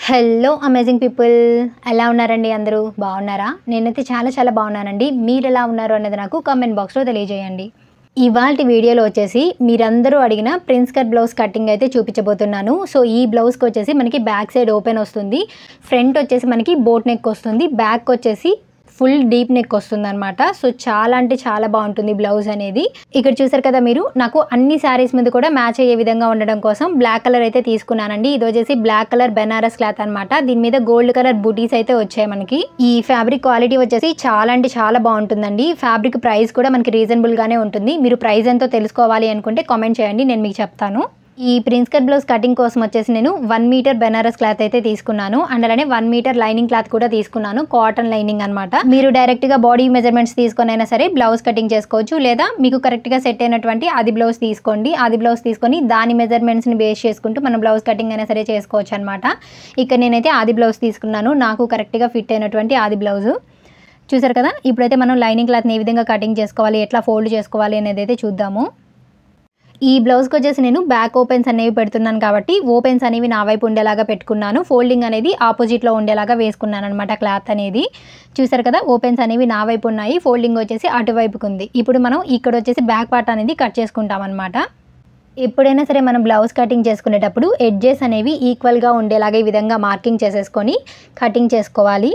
Hello amazing people, ఎలా ఉన్నారండి? అందరూ బాగున్నారా? నేనైతే చాలా బాగున్నానండి. మీరు ఎలా ఉన్నారు అన్నది నాకు కామెంట్ బాక్స్లో తెలియజేయండి. ఇవాల్టి వీడియోలో వచ్చేసి మీరందరూ అడిగిన ప్రిన్స్ కట్ బ్లౌజ్ కటింగ్ అయితే చూపించబోతున్నాను. సో ఈ బ్లౌజ్కి వచ్చేసి మనకి బ్యాక్ సైడ్ ఓపెన్ వస్తుంది, ఫ్రంట్ వచ్చేసి మనకి బోట్ నెక్ వస్తుంది, బ్యాక్ వచ్చేసి ఫుల్ డీప్ నెక్ వస్తుందన్నమాట. సో చాలా అంటే చాలా బాగుంటుంది బ్లౌజ్ అనేది. ఇక్కడ చూసారు కదా మీరు, నాకు అన్ని శారీస్ మీద కూడా మ్యాచ్ అయ్యే విధంగా ఉండడం కోసం బ్లాక్ కలర్ అయితే తీసుకున్నానండి. ఇది వచ్చేసి బ్లాక్ కలర్ బెనారస్ క్లాత్ అనమాట. దీని మీద గోల్డ్ కలర్ బూటీస్ అయితే వచ్చాయి మనకి. ఈ ఫ్యాబ్రిక్ క్వాలిటీ వచ్చేసి చాలా అంటే చాలా బాగుంటుందండి. ఫ్యాబ్రిక్ ప్రైస్ కూడా మనకి రీజనబుల్ గానే ఉంటుంది. మీరు ప్రైస్ ఎంతో తెలుసుకోవాలి అనుకుంటే కామెంట్ చేయండి, నేను మీకు చెప్తాను. ఈ ప్రిన్స్ కట్ బ్లౌజ్ కటింగ్ కోసం వచ్చేసి నేను 1 మీటర్ బెనారస్ క్లాత్ అయితే తీసుకున్నాను. అండ్ అలానే 1 మీటర్ లైనింగ్ క్లాత్ కూడా తీసుకున్నాను, కాటన్ లైనింగ్ అనమాట. మీరు డైరెక్ట్గా బాడీ మెజర్మెంట్స్ తీసుకొని అయినా సరే బ్లౌజ్ కటింగ్ చేసుకోవచ్చు, లేదా మీకు కరెక్ట్గా సెట్ అయినటువంటి ఆది బ్లౌజ్ తీసుకోండి. ఆది బ్లౌజ్ తీసుకొని దాని మెజర్మెంట్స్ని బేస్ చేసుకుంటూ మనం బ్లౌజ్ కటింగ్ అయినా సరే చేసుకోవచ్చు అనమాట. ఇక్కడ నేనైతే ఆది బ్లౌజ్ తీసుకున్నాను, నాకు కరెక్ట్గా ఫిట్ అయినటువంటి ఆది బ్లౌజు. చూసారు కదా, ఇప్పుడైతే మనం లైనింగ్ క్లాత్ని ఏ విధంగా కటింగ్ చేసుకోవాలి, ఎట్లా ఫోల్డ్ చేసుకోవాలి అనేది అయితే చూద్దాము. ఈ బ్లౌజ్కి వచ్చేసి నేను బ్యాక్ ఓపెన్స్ అనేవి పెడుతున్నాను కాబట్టి ఓపెన్స్ అనేవి నా వైపు ఉండేలాగా పెట్టుకున్నాను, ఫోల్డింగ్ అనేది ఆపోజిట్లో ఉండేలాగా వేసుకున్నాను అనమాట క్లాత్ అనేది. చూసారు కదా, ఓపెన్స్ అనేవి నా వైపు ఉన్నాయి, ఫోల్డింగ్ వచ్చేసి అటువైపుకు ఉంది. ఇప్పుడు మనం ఇక్కడ వచ్చేసి బ్యాక్ పార్ట్ అనేది కట్ చేసుకుంటాం అనమాట. ఎప్పుడైనా సరే మనం బ్లౌజ్ కటింగ్ చేసుకునేటప్పుడు ఎడ్జెస్ అనేవి ఈక్వల్గా ఉండేలాగా ఈ విధంగా మార్కింగ్ చేసేసుకొని కటింగ్ చేసుకోవాలి.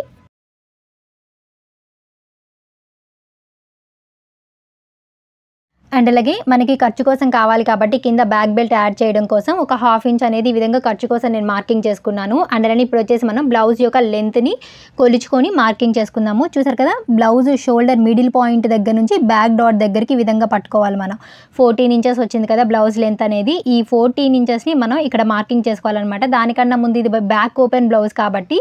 అండ్ అలాగే మనకి ఖర్చు కోసం కావాలి కాబట్టి కింద బ్యాక్ బెల్ట్ యాడ్ చేయడం కోసం ఒక 1/2 ఇంచ్ అనేది ఈ విధంగా ఖర్చు కోసం నేను మార్కింగ్ చేసుకున్నాను. అండ్ అలానే ఇప్పుడు వచ్చేసి మనం బ్లౌజ్ యొక్క లెంత్ని కొలుచుకొని మార్కింగ్ చేసుకుందాము. చూసారు కదా, బ్లౌజ్ షోల్డర్ మిడిల్ పాయింట్ దగ్గర నుంచి బ్యాక్ డాట్ దగ్గరికి ఈ విధంగా పట్టుకోవాలి. మనం 14 ఇంచెస్ వచ్చింది కదా బ్లౌజ్ లెంత్ అనేది, ఈ 14 ఇంచెస్ని మనం ఇక్కడ మార్కింగ్ చేసుకోవాలన్నమాట. దానికన్నా ముందు ఇది బ్యాక్ ఓపెన్ బ్లౌజ్ కాబట్టి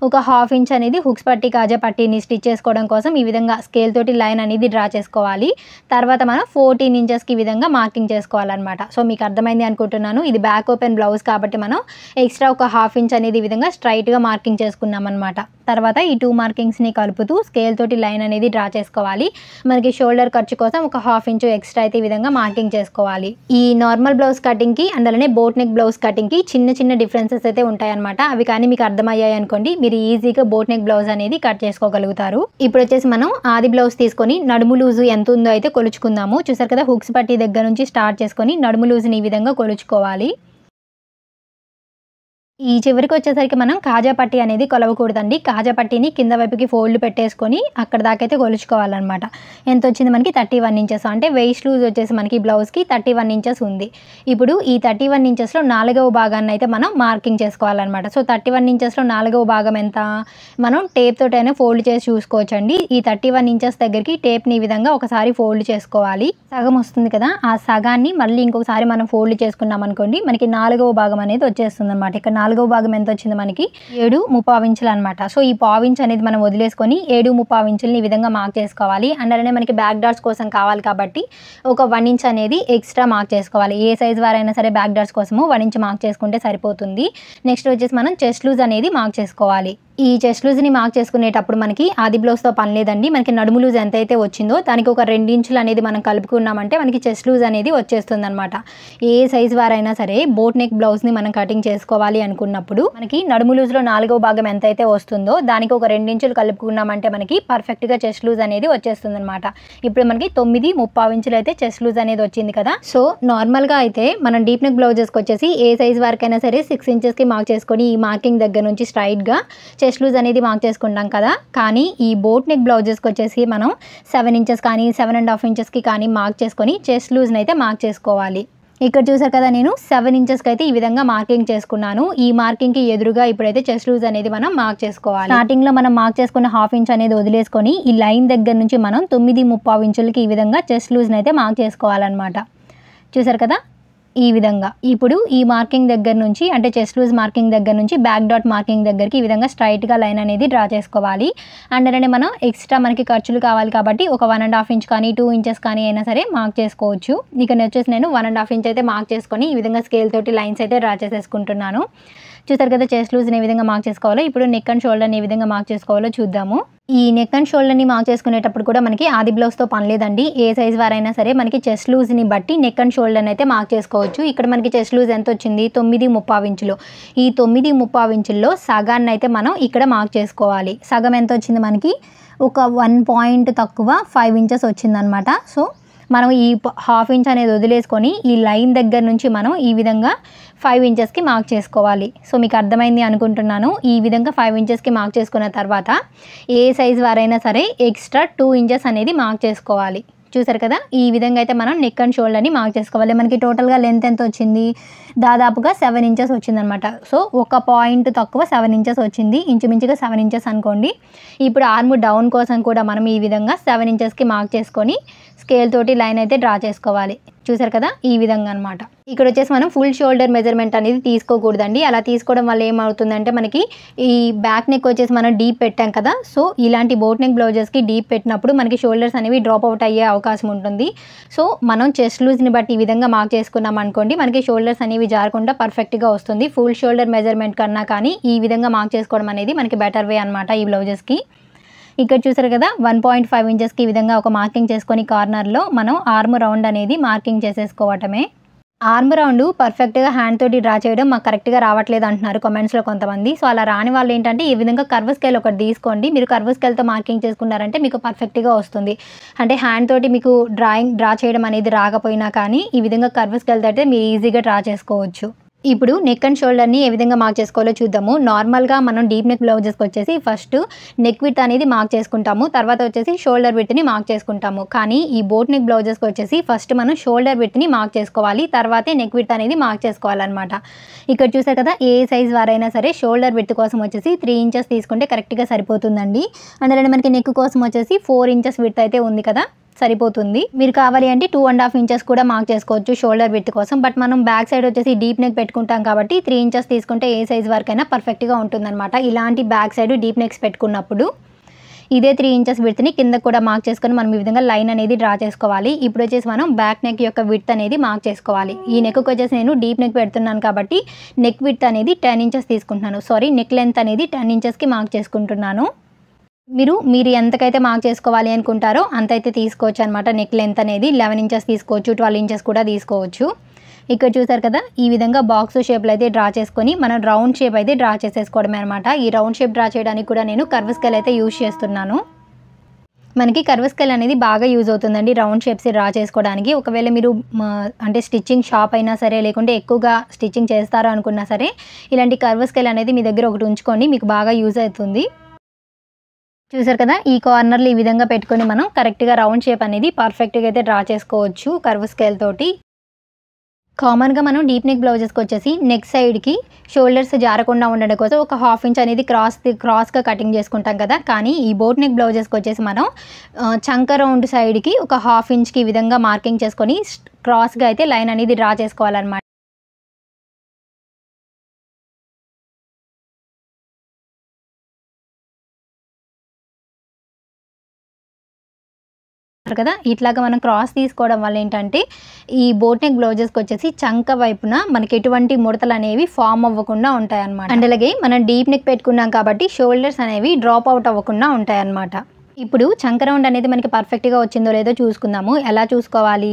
ఒక 1/2 ఇంచ్ అనేది హుక్స్ పట్టి కాజా పట్టీని స్టిచ్ చేసుకోవడం కోసం ఈ విధంగా స్కేల్ తోటి లైన్ అనేది డ్రా చేసుకోవాలి. తర్వాత మనం 14 ఇంచెస్కి ఈ విధంగా మార్కింగ్ చేసుకోవాలన్నమాట. సో మీకు అర్థమైంది అనుకుంటున్నాను. ఇది బ్యాక్ ఓపెన్ బ్లౌజ్ కాబట్టి మనం ఎక్స్ట్రా ఒక 1/2 ఇంచ్ అనేది ఈ విధంగా స్ట్రైట్గా మార్కింగ్ చేసుకున్నాం అనమాట. తర్వాత ఈ 2 మార్కింగ్స్ని కలుపుతూ స్కేల్ తోటి లైన్ అనేది డ్రా చేసుకోవాలి. మనకి షోల్డర్ ఖర్చు కోసం ఒక 1/2 ఇంచ్ ఎక్స్ట్రా అయితే ఈ విధంగా మార్కింగ్ చేసుకోవాలి. ఈ నార్మల్ బ్లౌజ్ కటింగ్కి అండ్ అలానే బోట్ నెక్ బ్లౌజ్ కటింగ్కి చిన్న డిఫరెన్సెస్ అయితే ఉంటాయన్నమాట. అవి కానీ మీకు అర్థమయ్యాయి అనుకోండి, మీరు ఈజీగా బోట్ నెక్ బ్లౌజ్ అనేది కట్ చేసుకోగలుగుతారు. ఇప్పుడు వచ్చేసి మనం ఆది బ్లౌజ్ తీసుకొని నడుము లూజు ఎంత ఉందో అయితే కొలుచుకుందాము. చూసారు కదా, హుక్స్ పట్టి దగ్గర నుంచి స్టార్ట్ చేసుకొని నడుము లూజుని ఈ విధంగా కొలుచుకోవాలి. ఈ చివరికి వచ్చేసరికి మనం కాజా పట్టి అనేది కొలవకూడదండి. కాజా పట్టీని కింద వైపుకి ఫోల్డ్ పెట్టేసుకొని అక్కడ దాకా అయితే కొలుచుకోవాలన్నమాట. ఎంత వచ్చింది మనకి 31 ఇంచెస్, అంటే వెయిస్ట్ లూజ్ వచ్చేసి మనకి బ్లౌజ్కి 31 ఇంచెస్ ఉంది. ఇప్పుడు ఈ 31 ఇంచెస్లో 4వ భాగాన్ని అయితే మనం మార్కింగ్ చేసుకోవాలన్నమాట. సో 31 ఇంచెస్లో 4వ భాగం ఎంత, మనం టేప్ తోటైనా ఫోల్డ్ చేసి చూసుకోవచ్చండి. ఈ 31 ఇంచెస్ దగ్గరికి టేప్ని ఈ విధంగా ఒకసారి ఫోల్డ్ చేసుకోవాలి. సగం వస్తుంది కదా, ఆ సగాన్ని మళ్ళీ ఇంకొకసారి మనం ఫోల్డ్ చేసుకున్నాం అనుకోండి, మనకి 4వ భాగం అనేది వచ్చేస్తుంది అనమాట. ఇక్కడ 4వ భాగం ఎంత వచ్చింది మనకి 7.75 ఇంచులు అనమాట. సో ఈ 1/2 ఇంచ్ అనేది మనం వదిలేసుకొని 7.75 ఇంచులని ఈ విధంగా మార్క్ చేసుకోవాలి. అండ్ అలానే మనకి బ్యాక్ డాట్స్ కోసం కావాలి కాబట్టి ఒక 1 ఇంచ్ అనేది ఎక్స్ట్రా మార్క్ చేసుకోవాలి. ఏ సైజ్ వారైనా సరే బ్యాక్ డాట్స్ కోసము 1 ఇంచ్ మార్క్ చేసుకుంటే సరిపోతుంది. నెక్స్ట్ వచ్చేసి మనం చెస్ట్ లూజ్ అనేది మార్క్ చేసుకోవాలి. ఈ చెస్ట్ లూజ్ని మార్క్ చేసుకునేటప్పుడు మనకి ఆది బ్లౌజ్తో పని లేదండి. మనకి నడుము లూజ్ ఎంత అయితే వచ్చిందో దానికి ఒక 2 ఇంచులు అనేది మనం కలుపుకున్నామంటే మనకి చెస్ట్ లూజ్ అనేది వచ్చేస్తుంది అనమాట. ఏ సైజ్ వారైనా సరే బోట్ నెక్ బ్లౌజ్ని మనం కటింగ్ చేసుకోవాలి అనుకున్నప్పుడు మనకి నడుము లూజ్లో 4వ భాగం ఎంత అయితే వస్తుందో దానికి ఒక 2 ఇంచులు కలుపుకున్నామంటే మనకి పర్ఫెక్ట్గా చెస్ట్ లూజ్ అనేది వచ్చేస్తుంది అనమాట. ఇప్పుడు మనకి 9.75 ఇంచులు అయితే చెస్ట్ లూజ్ అనేది వచ్చింది కదా. సో నార్మల్గా అయితే మనం డీప్ నెక్ బ్లౌజెస్కి వచ్చేసి ఏ సైజ్ వరకైనా సరే 6 ఇంచెస్కి మార్క్ చేసుకొని ఈ మార్కింగ్ దగ్గర నుంచి స్ట్రైట్గా చెస్ట్ లూజ్ అనేది మార్క్ చేసుకుంటాం కదా. కానీ ఈ బోట్ నెక్ బ్లౌజెస్కి వచ్చేసి మనం 7 ఇంచెస్ కానీ 7.5 ఇంచెస్కి కానీ మార్క్ చేసుకొని చెస్ట్ లూజ్ని అయితే మార్క్ చేసుకోవాలి. ఇక్కడ చూసారు కదా, నేను 7 ఇంచెస్కి అయితే ఈ విధంగా మార్కింగ్ చేసుకున్నాను. ఈ మార్కింగ్కి ఎదురుగా ఇప్పుడైతే చెస్ట్ లూజ్ అనేది మనం మార్క్ చేసుకోవాలి. స్టార్టింగ్లో మనం మార్క్ చేసుకున్న 1/2 ఇంచ్ అనేది వదిలేసుకొని ఈ లైన్ దగ్గర నుంచి మనం 9.75 ఇంచులకి ఈ విధంగా చెస్ట్ లూజ్ని అయితే మార్క్ చేసుకోవాలన్నమాట. చూసారు కదా, ఈ విధంగా. ఇప్పుడు ఈ మార్కింగ్ దగ్గర నుంచి, అంటే చెస్ట్ లూజ్ మార్కింగ్ దగ్గర నుంచి బ్యాక్ డాట్ మార్కింగ్ దగ్గరికి ఈ విధంగా స్ట్రైట్గా లైన్ అనేది డ్రా చేసుకోవాలి. అండ్ అలానే మనం ఎక్స్ట్రా మనకి ఖర్చులు కావాలి కాబట్టి ఒక 1.5 ఇంచ్ కానీ 2 ఇంచెస్ కానీ అయినా సరే మార్క్ చేసుకోవచ్చు. ఇక్కడ వచ్చేసి నేను 1.5 ఇంచ్ అయితే మార్క్ చేసుకొని ఈ విధంగా స్కేల్ తోటి లైన్స్ అయితే డ్రా చేసేసుకుంటున్నాను. చూసారు కదా, చెస్ట్ లూజ్ని ఏ విధంగా మార్క్ చేసుకోవాలో. ఇప్పుడు నెక్ అండ్ షోల్డర్ని ఏ విధంగా మార్క్ చేసుకోవాలో చూద్దాము. ఈ నెక్ అండ్ షోల్డర్ని మార్క్ చేసుకునేటప్పుడు కూడా మనకి ఆది బ్లౌజ్తో పని లేదండి. ఏ సైజ్ వారైనా సరే మనకి చెస్ట్ లూజ్ని బట్టి నెక్ అండ్ షోల్డర్ని అయితే మార్క్ చేసుకోవచ్చు. ఇక్కడ మనకి చెస్ట్ లూజ్ ఎంత వచ్చింది, 9.25 ఇంచులు. ఈ 9.25 ఇంచుల్లో సగాన్ని అయితే మనం ఇక్కడ మార్క్ చేసుకోవాలి. సగం ఎంత వచ్చింది మనకి, ఒక 1 పాయింట్ తక్కువ 5 ఇంచెస్ వచ్చిందనమాట. సో మనం ఈ ½ ఇంచ్ అనేది వదిలేసుకొని ఈ లైన్ దగ్గర నుంచి మనం ఈ విధంగా 5 ఇంచెస్కి మార్క్ చేసుకోవాలి. సో మీకు అర్థమైంది అనుకుంటున్నాను. ఈ విధంగా 5 ఇంచెస్కి మార్క్ చేసుకున్న తర్వాత ఏ సైజ్ వారైనా సరే ఎక్స్ట్రా 2 ఇంచెస్ అనేది మార్క్ చేసుకోవాలి. చూసారు కదా, ఈ విధంగా అయితే మనం నెక్ అండ్ షోల్డర్ని మార్క్ చేసుకోవాలి. మనకి టోటల్గా లెంత్ ఎంత వచ్చింది, దాదాపుగా 7 ఇంచెస్ వచ్చిందనమాట. సో 1 పాయింట్ తక్కువ 7 ఇంచెస్ వచ్చింది, ఇంచుమించుగా 7 ఇంచెస్ అనుకోండి. ఇప్పుడు ఆర్మ్ డౌన్ కోసం కూడా మనం ఈ విధంగా 7 ఇంచెస్కి మార్క్ చేసుకొని స్కేల్ తోటి లైన్ అయితే డ్రా చేసుకోవాలి. చూసారు కదా, ఈ విధంగా అనమాట. ఇక్కడ వచ్చేసి మనం ఫుల్ షోల్డర్ మెజర్మెంట్ అనేది తీసుకోకూడదండి. అలా తీసుకోవడం వల్ల ఏమవుతుందంటే మనకి ఈ బ్యాక్ నెక్ వచ్చేసి మనం డీప్ పెట్టాం కదా. సో ఇలాంటి బోట్ నెక్ బ్లౌజెస్కి డీప్ పెట్టినప్పుడు మనకి షోల్డర్స్ అనేవి డ్రాప్ అవుట్ అయ్యే అవకాశం ఉంటుంది. సో మనం చెస్ట్ లూజ్ని బట్టి ఈ విధంగా మార్క్ చేసుకున్నాం అనుకోండి, మనకి షోల్డర్స్ అనేవి జారకుండా పర్ఫెక్ట్గా వస్తుంది. ఫుల్ షోల్డర్ మెజర్మెంట్ కన్నా కానీ ఈ విధంగా మార్క్ చేసుకోవడం అనేది మనకి బెటర్ వే అనమాట ఈ బ్లౌజెస్కి. ఇక్కడ చూసారు కదా, 1.5 ఇంచెస్కి ఈ విధంగా ఒక మార్కింగ్ చేసుకొని కార్నర్లో మనం ఆర్మ్ రౌండ్ అనేది మార్కింగ్ చేసేసుకోవటమే. ఆర్మ్ రౌండ్ పర్ఫెక్ట్గా హ్యాండ్ తోటి డ్రా చేయడం మాకు కరెక్ట్గా రావట్లేదు అంటున్నారు కామెంట్స్లో కొంతమంది. సో అలా రాని వాళ్ళు ఏంటంటే ఈ విధంగా కర్వ్ స్కేల్ ఒకటి తీసుకోండి. మీరు కర్వ్ స్కేల్తో మార్కింగ్ చేసుకున్నారంటే మీకు పర్ఫెక్ట్గా వస్తుంది. అంటే హ్యాండ్ తోటి మీకు డ్రా చేయడం అనేది రాకపోయినా కానీ ఈ విధంగా కర్వ్ స్కేల్ తోటి మీరు ఈజీగా డ్రా చేసుకోవచ్చు. ఇప్పుడు నెక్ అండ్ షోల్డర్ని ఏ విధంగా మార్క్ చేసుకోవాలో చూద్దాము. నార్మల్గా మనం డీప్ నెక్ బ్లౌజెస్కి వచ్చేసి ఫస్ట్ నెక్ విడ్త్ అనేది మార్క్ చేసుకుంటాము, తర్వాత వచ్చేసి షోల్డర్ విడ్త్ని మార్క్ చేసుకుంటాము. కానీ ఈ బోట్ నెక్ బ్లౌజెస్కి వచ్చేసి ఫస్ట్ మనం షోల్డర్ విడ్త్ని మార్క్ చేసుకోవాలి, తర్వాతే నెక్ విడ్త్ అనేది మార్క్ చేసుకోవాలన్నమాట. ఇక్కడ చూసారు కదా, ఏ సైజ్ వారైనా సరే షోల్డర్ విడ్త్ కోసం వచ్చేసి 3 ఇంచెస్ తీసుకుంటే కరెక్ట్గా సరిపోతుందండి. అందులో మనకి నెక్ కోసం వచ్చేసి 4 ఇంచెస్ విడ్త్ అయితే ఉంది కదా, సరిపోతుంది. మీరు కావాలి అంటే 2.5 ఇంచెస్ కూడా మార్క్ చేసుకోవచ్చు షోల్డర్ విడ్త్ కోసం. బట్ మనం బ్యాక్ సైడ్ వచ్చేసి డీప్ నెక్ పెట్టుకుంటాం కాబట్టి 3 ఇంచెస్ తీసుకుంటే ఏ సైజ్ వరకైనా పర్ఫెక్ట్గా ఉంటుందన్నమాట. ఇలాంటి బ్యాక్ సైడ్ డీప్ నెక్స్ పెట్టుకున్నప్పుడు ఇదే 3 ఇంచెస్ విడ్త్ని కింద కూడా మార్క్ చేసుకొని మనం ఈ విధంగా లైన్ అనేది డ్రా చేసుకోవాలి. ఇప్పుడు వచ్చేసి మనం బ్యాక్ నెక్ యొక్క విడ్త్ అనేది మార్క్ చేసుకోవాలి. ఈ నెక్కి వచ్చేసి నేను డీప్ నెక్ పెడుతున్నాను కాబట్టి నెక్ విడ్త్ అనేది 10 ఇంచెస్ తీసుకుంటున్నాను. నెక్ లెంత్ అనేది 10 ఇంచెస్కి మార్క్ చేసుకుంటున్నాను. మీరు ఎంతకైతే మార్క్ చేసుకోవాలి అనుకుంటారో అంతైతే తీసుకోవచ్చు అనమాట. నెక్ లెంత్ అనేది 11 ఇంచెస్ తీసుకోవచ్చు, 12 ఇంచెస్ కూడా తీసుకోవచ్చు. ఇక్కడ చూసారు కదా, ఈ విధంగా బాక్స్ షేప్లో అయితే డ్రా చేసుకొని మనం రౌండ్ షేప్ అయితే డ్రా చేసేసుకోవడమే అనమాట. ఈ రౌండ్ షేప్ డ్రా చేయడానికి కూడా నేను కర్వ్ స్కేల్ అయితే యూజ్ చేస్తున్నాను. మనకి కర్వ్ స్కేల్ అనేది బాగా యూజ్ అవుతుందండి రౌండ్ షేప్స్ డ్రా చేసుకోవడానికి. ఒకవేళ మీరు అంటే స్టిచ్చింగ్ షాప్ అయినా సరే, లేకుంటే ఎక్కువగా స్టిచ్చింగ్ చేస్తారో అనుకున్నా సరే, ఇలాంటి కర్వ్ స్కేల్ అనేది మీ దగ్గర ఒకటి ఉంచుకోండి, మీకు బాగా యూజ్ అవుతుంది. చూసారు కదా, ఈ కార్నర్లు ఈ విధంగా పెట్టుకొని మనం కరెక్ట్గా రౌండ్ షేప్ అనేది పర్ఫెక్ట్గా అయితే డ్రా చేసుకోవచ్చు కర్వ్ స్కేల్ తోటి. కామన్గా మనం డీప్ నెక్ బ్లౌజెస్కి వచ్చేసి నెక్ సైడ్కి షోల్డర్స్ జారకుండా ఉండడం కోసం ఒక ½ ఇంచ్ అనేది క్రాస్గా కటింగ్ చేసుకుంటాం కదా. కానీ ఈ బోట్ నెక్ బ్లౌజెస్కి వచ్చేసి మనం చంక రౌండ్ సైడ్కి ఒక ½ ఇంచ్కి ఈ విధంగా మార్కింగ్ చేసుకొని క్రాస్గా అయితే లైన్ అనేది డ్రా చేసుకోవాలన్నమాట. కదా, ఇట్లాగా మనం క్రాస్ తీసుకోవడం వల్ల ఏంటంటే ఈ బోట్ నెక్ బ్లౌజెస్కి వచ్చేసి చంక వైపున మనకి ఎటువంటి ముడతలు అనేవి ఫామ్ అవ్వకుండా ఉంటాయి అన్నమాట. అండ్ అలాగే మనం డీప్ నెక్ పెట్టుకున్నాం కాబట్టి షోల్డర్స్ అనేవి డ్రాప్ అవుట్ అవ్వకుండా ఉంటాయి అన్నమాట. ఇప్పుడు చంక రౌండ్ అనేది మనకి పర్ఫెక్ట్గా వచ్చిందో లేదో చూసుకుందాము. ఎలా చూసుకోవాలి,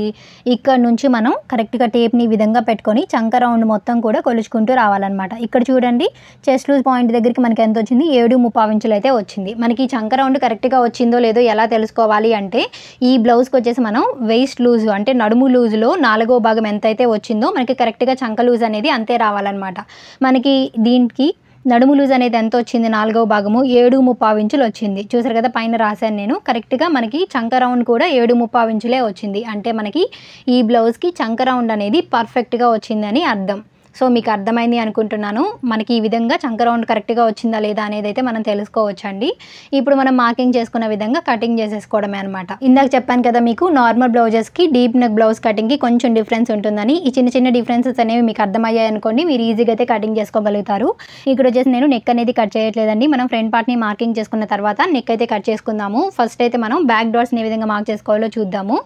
ఇక్కడ నుంచి మనం కరెక్ట్గా టేప్ని ఈ విధంగా పెట్టుకొని చంక రౌండ్ మొత్తం కూడా కొలుచుకుంటూ రావాలన్నమాట. ఇక్కడ చూడండి, చెస్ట్ లూజ్ పాయింట్ దగ్గరికి మనకి ఎంత వచ్చింది, 7.25 ఇంచులు అయితే వచ్చింది. మనకి చంక రౌండ్ కరెక్ట్గా వచ్చిందో లేదో ఎలా తెలుసుకోవాలి అంటే ఈ బ్లౌజ్కి వచ్చేసి మనం వెయిస్ట్ లూజ్ అంటే నడుము లూజ్లో 4వ భాగం ఎంతైతే వచ్చిందో మనకి కరెక్ట్గా చంక లూజ్ అనేది అంతే రావాలన్నమాట. మనకి దీనికి నడుము లూజ్ అనేది ఎంత వచ్చింది, 4వ భాగము 7.25 ఇంచులు వచ్చింది. చూసారు కదా, పైన రాశాను నేను. కరెక్ట్గా మనకి చంక రౌండ్ కూడా 7.25 ఇంచులే వచ్చింది. అంటే మనకి ఈ బ్లౌజ్కి చంక రౌండ్ అనేది పర్ఫెక్ట్గా వచ్చిందని అర్థం. సో మీకు అర్థమైంది అనుకుంటున్నాను. మనకి ఈ విధంగా చంక రౌండ్ కరెక్ట్గా వచ్చిందా లేదా అనేది అయితే మనం తెలుసుకోవచ్చండి. ఇప్పుడు మనం మార్కింగ్ చేసుకున్న విధంగా కటింగ్ చేసేసుకోవడమే అనమాట. ఇందాక చెప్పాను కదా మీకు నార్మల్ బ్లౌజెస్కి డీప్ నెక్ బ్లౌజ్ కటింగ్కి కొంచెం డిఫరెన్స్ ఉంటుందని. ఈ చిన్న చిన్న డిఫరెన్సెస్ అనేవి మీకు అర్థమయ్యాయి అనుకోండి, మీరు ఈజీగా అయితే కటింగ్ చేసుకోగలుగుతారు. ఇక్కడ వచ్చేసి నేను నెక్ అనేది కట్ చేయట్లేదండి. మనం ఫ్రంట్ పార్ట్ని మార్కింగ్ చేసుకున్న తర్వాత నెక్ అయితే కట్ చేసుకుందాము. ఫస్ట్ అయితే మనం బ్యాక్ డాట్స్ని ఏ విధంగా మార్క్ చేసుకోవాలో చూద్దాము.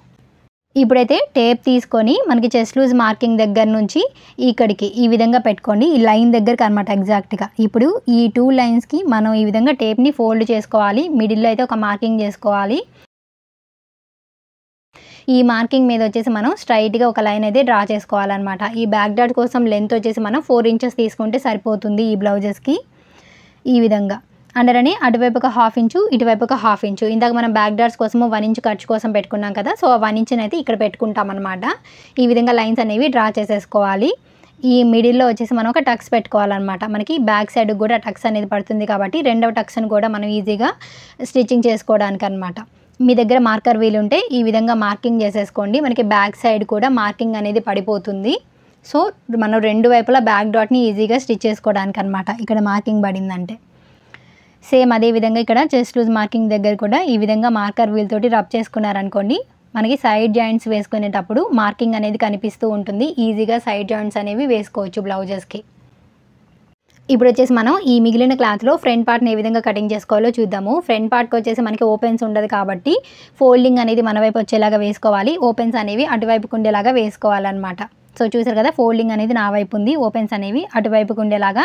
ఇప్పుడైతే టేప్ తీసుకొని మనకి చెస్ట్ లూజ్ మార్కింగ్ దగ్గర నుంచి ఇక్కడికి ఈ విధంగా పెట్టుకోండి. ఈ లైన్ దగ్గరికి అనమాట ఎగ్జాక్ట్గా. ఇప్పుడు ఈ 2 లైన్స్కి మనం ఈ విధంగా టేప్ని ఫోల్డ్ చేసుకోవాలి. మిడిల్లో అయితే ఒక మార్కింగ్ చేసుకోవాలి. ఈ మార్కింగ్ మీద వచ్చేసి మనం స్ట్రైట్గా ఒక లైన్ అయితే డ్రా చేసుకోవాలన్నమాట. ఈ బ్యాక్ డాట్ కోసం లెంత్ వచ్చేసి మనం 4 ఇంచెస్ తీసుకుంటే సరిపోతుంది ఈ బ్లౌజెస్కి. ఈ విధంగా అండరని అటువైపు ఒక 1/2 ఇంచు, ఇటువైపు ఒక 1/2 ఇంచు. ఇందాక మనం బ్యాక్ డాట్స్ కోసము 1 ఇంచ్ ఖర్చు కోసం పెట్టుకున్నాం కదా, సో 1 ఇంచుని అయితే ఇక్కడ పెట్టుకుంటాం అనమాట. ఈ విధంగా లైన్స్ అనేవి డ్రా చేసేసుకోవాలి. ఈ మిడిల్లో వచ్చేసి మనం ఒక టక్స్ పెట్టుకోవాలన్నమాట. మనకి బ్యాక్ సైడ్ కూడా టక్స్ అనేది పడుతుంది కాబట్టి రెండవ టక్స్ని కూడా మనం ఈజీగా స్టిచ్చింగ్ చేసుకోవడానికి అనమాట. మీ దగ్గర మార్కర్ వీల్ ఉంటే ఈ విధంగా మార్కింగ్ చేసేసుకోండి. మనకి బ్యాక్ సైడ్ కూడా మార్కింగ్ అనేది పడిపోతుంది. సో మనం రెండు వైపులా బ్యాక్ డాట్ని ఈజీగా స్టిచ్ చేసుకోవడానికి అనమాట ఇక్కడ మార్కింగ్ పడిందంటే. సేమ్ అదే విధంగా ఇక్కడ చెస్ట్ లూజ్ మార్కింగ్ దగ్గర కూడా ఈ విధంగా మార్కర్ వీల్ తోటి రబ్ చేసుకున్నారనుకోండి, మనకి సైడ్ జాయింట్స్ వేసుకునేటప్పుడు మార్కింగ్ అనేది కనిపిస్తూ ఉంటుంది. ఈజీగా సైడ్ జాయింట్స్ అనేవి వేసుకోవచ్చు బ్లౌజెస్కి. ఇప్పుడు వచ్చేసి మనం ఈ మిగిలిన క్లాత్లో ఫ్రంట్ పార్ట్ని ఏ విధంగా కటింగ్ చేసుకోవాలో చూద్దాము. ఫ్రంట్ పార్ట్కి వచ్చేసి మనకి ఓపెన్స్ ఉండదు కాబట్టి ఫోల్డింగ్ అనేది మన వైపు వచ్చేలాగా వేసుకోవాలి. ఓపెన్స్ అనేవి అటువైపుకు ఉండేలాగా వేసుకోవాలన్నమాట. సో చూసారు కదా, ఫోల్డింగ్ అనేది నా వైపు ఉంది, ఓపెన్స్ అనేవి అటువైపుకు ఉండేలాగా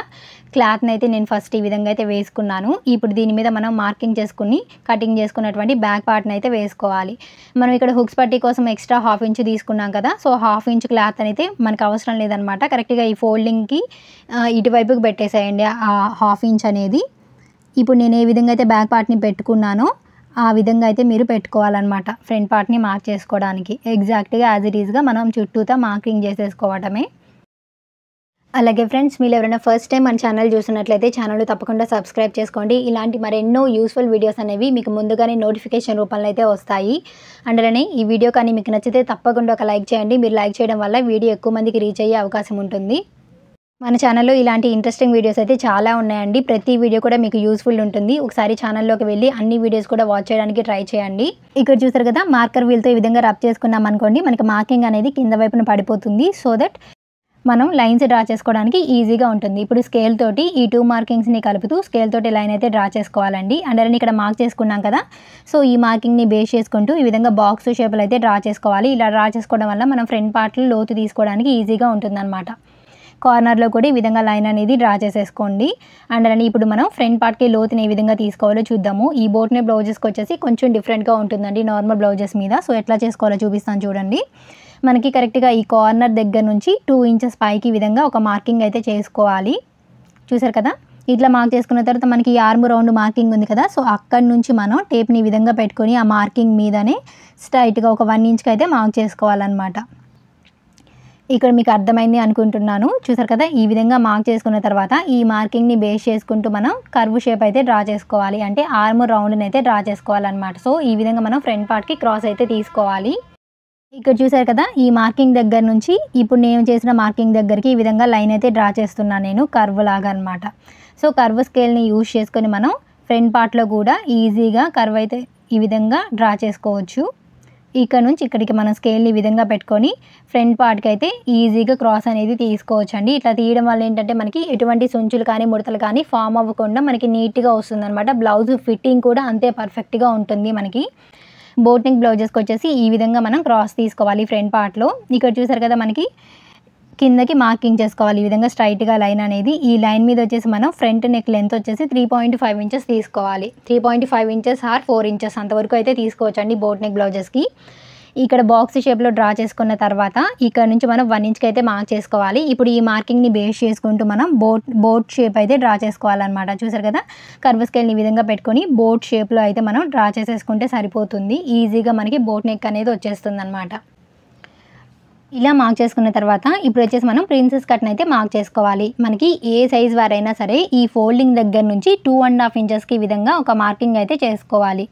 క్లాత్ని అయితే నేను ఫస్ట్ ఈ విధంగా అయితే వేసుకున్నాను. ఇప్పుడు దీని మీద మనం మార్కింగ్ చేసుకుని కటింగ్ చేసుకున్నటువంటి బ్యాక్ పార్ట్ని అయితే వేసుకోవాలి. మనం ఇక్కడ హుక్స్ పట్టీ కోసం ఎక్స్ట్రా 1/2 ఇంచ్ తీసుకున్నాం కదా, సో 1/2 ఇంచ్ క్లాత్ అయితే మనకు అవసరం లేదనమాట. కరెక్ట్గా ఈ ఫోల్డింగ్కి ఇటువైపుకి పెట్టేసేయండి ఆ 1/2 ఇంచ్ అనేది. ఇప్పుడు నేను ఏ విధంగా అయితే బ్యాక్ పార్ట్ని పెట్టుకున్నానో ఆ విధంగా అయితే మీరు పెట్టుకోవాలన్నమాట. ఫ్రంట్ పార్ట్ని మార్క్ చేసుకోవడానికి ఎగ్జాక్ట్గా యాజ్ ఇట్ ఈస్గా మనం చుట్టూతా మార్కింగ్ చేసేసుకోవటమే. అలాగే ఫ్రెండ్స్, మీరు ఎవరైనా ఫస్ట్ టైం మన ఛానల్ చూసినట్లయితే ఛానల్ తప్పకుండా సబ్స్క్రైబ్ చేసుకోండి. ఇలాంటి మరెన్నో యూస్ఫుల్ వీడియోస్ అనేవి మీకు ముందుగానే నోటిఫికేషన్ రూపంలో అయితే వస్తాయి. అందులోనే ఈ వీడియో కానీ మీకు నచ్చితే తప్పకుండా ఒక లైక్ చేయండి. మీరు లైక్ చేయడం వల్ల వీడియో ఎక్కువ మందికి రీచ్ అయ్యే అవకాశం ఉంటుంది. మన ఛానల్లో ఇలాంటి ఇంట్రెస్టింగ్ వీడియోస్ అయితే చాలా ఉన్నాయండి. ప్రతి వీడియో కూడా మీకు యూస్ఫుల్ ఉంటుంది. ఒకసారి ఛానల్లోకి వెళ్ళి అన్ని వీడియోస్ కూడా వాచ్ చేయడానికి ట్రై చేయండి. ఇక్కడ చూసారు కదా, మార్కర్ వీల్తో ఈ విధంగా రబ్ చేసుకున్నాం అనుకోండి, మనకి మార్కింగ్ అనేది కింద వైపున పడిపోతుంది. సో దట్ మనం లైన్స్ డ్రా చేసుకోవడానికి ఈజీగా ఉంటుంది. ఇప్పుడు స్కేల్ తోటి ఈ 2 మార్కింగ్స్ని కలుపుతూ స్కేల్ తోటి లైన్ అయితే డ్రా చేసుకోవాలండి. అండ్ ఇక్కడ మార్క్ చేసుకున్నాం కదా, సో ఈ మార్కింగ్ని బేస్ చేసుకుంటూ ఈ విధంగా బాక్స్ షేప్లో అయితే డ్రా చేసుకోవాలి. ఇలా డ్రా చేసుకోవడం వల్ల మనం ఫ్రంట్ పార్ట్లో లోతు తీసుకోవడానికి ఈజీగా ఉంటుందన్నమాట. కార్నర్లో కూడా ఈ విధంగా లైన్ అనేది డ్రా చేసేసుకోండి. అండ్ ఇప్పుడు మనం ఫ్రంట్ పార్ట్కి లోతుని ఏ విధంగా తీసుకోవాలో చూద్దాము. ఈ బోట్ నెక్ బ్లౌజెస్కి వచ్చేసి కొంచెం డిఫరెంట్గా ఉంటుందండి నార్మల్ బ్లౌజెస్ మీద. సో ఎట్లా చేసుకోవాలో చూపిస్తాను చూడండి. మనకి కరెక్ట్గా ఈ కార్నర్ దగ్గర నుంచి 2 ఇంచెస్ పైకి ఈ విధంగా ఒక మార్కింగ్ అయితే చేసుకోవాలి. చూసారు కదా, ఇట్లా మార్క్ చేసుకున్న తర్వాత మనకి ఈ ఆర్మ్ రౌండ్ మార్కింగ్ ఉంది కదా, సో అక్కడి నుంచి మనం టేప్ని ఈ విధంగా పెట్టుకొని ఆ మార్కింగ్ మీదనే స్ట్రైట్గా ఒక 1 ఇంచ్కి అయితే మార్క్ చేసుకోవాలన్నమాట. ఇక్కడ మీకు అర్థమైంది అనుకుంటున్నాను. చూసారు కదా, ఈ విధంగా మార్క్ చేసుకున్న తర్వాత ఈ మార్కింగ్ని బేస్ చేసుకుంటూ మనం కర్వ్ షేప్ అయితే డ్రా చేసుకోవాలి. అంటే ఆర్మ్ రౌండ్ని అయితే డ్రా చేసుకోవాలన్నమాట. సో ఈ విధంగా మనం ఫ్రంట్ పార్ట్కి క్రాస్ అయితే తీసుకోవాలి. ఇక్కడ చూసారు కదా, ఈ మార్కింగ్ దగ్గర నుంచి ఇప్పుడు నేను చేసిన మార్కింగ్ దగ్గరికి ఈ విధంగా లైన్ అయితే డ్రా చేస్తున్నాను నేను, కర్వ్ లాగా అనమాట. సో కర్వ్ స్కేల్ని యూజ్ చేసుకొని మనం ఫ్రంట్ పార్ట్లో కూడా ఈజీగా కర్వ్ అయితే ఈ విధంగా డ్రా చేసుకోవచ్చు. ఇక్కడ నుంచి ఇక్కడికి మనం స్కేల్ని ఈ విధంగా పెట్టుకొని ఫ్రంట్ పార్ట్కి అయితే ఈజీగా క్రాస్ అనేది తీసుకోవచ్చు అండి. ఇట్లా తీయడం వల్ల ఏంటంటే మనకి ఎటువంటి సుంచులు కానీ ముడతలు కానీ ఫామ్ అవ్వకుండా మనకి నీట్గా వస్తుందన్నమాట. బ్లౌజ్ ఫిట్టింగ్ కూడా అంతే పర్ఫెక్ట్గా ఉంటుంది. మనకి బోట్ నెక్ బ్లౌజెస్కి వచ్చేసి ఈ విధంగా మనం క్రాస్ తీసుకోవాలి ఫ్రంట్ పార్ట్లో. ఇక్కడ చూసారు కదా, మనకి కిందకి మార్కింగ్ చేసుకోవాలి ఈ విధంగా స్ట్రైట్గా లైన్ అనేది. ఈ లైన్ మీద వచ్చేసి మనం ఫ్రంట్ నెక్ లెంత్ వచ్చేసి 3.5 ఇంచెస్ తీసుకోవాలి. 3.5 ఇంచెస్ ఆర్ 4 ఇంచెస్ అంతవరకు అయితే తీసుకోవచ్చు అండి బోట్ నెక్ బ్లౌజెస్కి. ఇక్కడ బాక్స్ షేప్లో డ్రా చేసుకున్న తర్వాత ఇక్కడ నుంచి మనం 1 ఇంచ్కి అయితే మార్క్ చేసుకోవాలి. ఇప్పుడు ఈ మార్కింగ్ని బేస్ చేసుకుంటూ మనం బోట్ షేప్ అయితే డ్రా చేసుకోవాలన్నమాట. చూసారు కదా, కర్వ్ స్కేల్ని ఈ విధంగా పెట్టుకొని బోట్ షేప్లో అయితే మనం డ్రా చేసేసుకుంటే సరిపోతుంది. ఈజీగా మనకి బోట్ నెక్ అనేది వచ్చేస్తుంది అనమాట. ఇలా మార్క్ చేసుకున్న తర్వాత ఇప్పుడు వచ్చేసి మనం ప్రిన్సెస్ కట్ని అయితే మార్క్ చేసుకోవాలి. మనకి ఏ సైజ్ వారైనా సరే ఈ ఫోల్డింగ్ దగ్గర నుంచి 2.5 ఇంచెస్కి ఈ విధంగా ఒక మార్కింగ్ అయితే చేసుకోవాలి.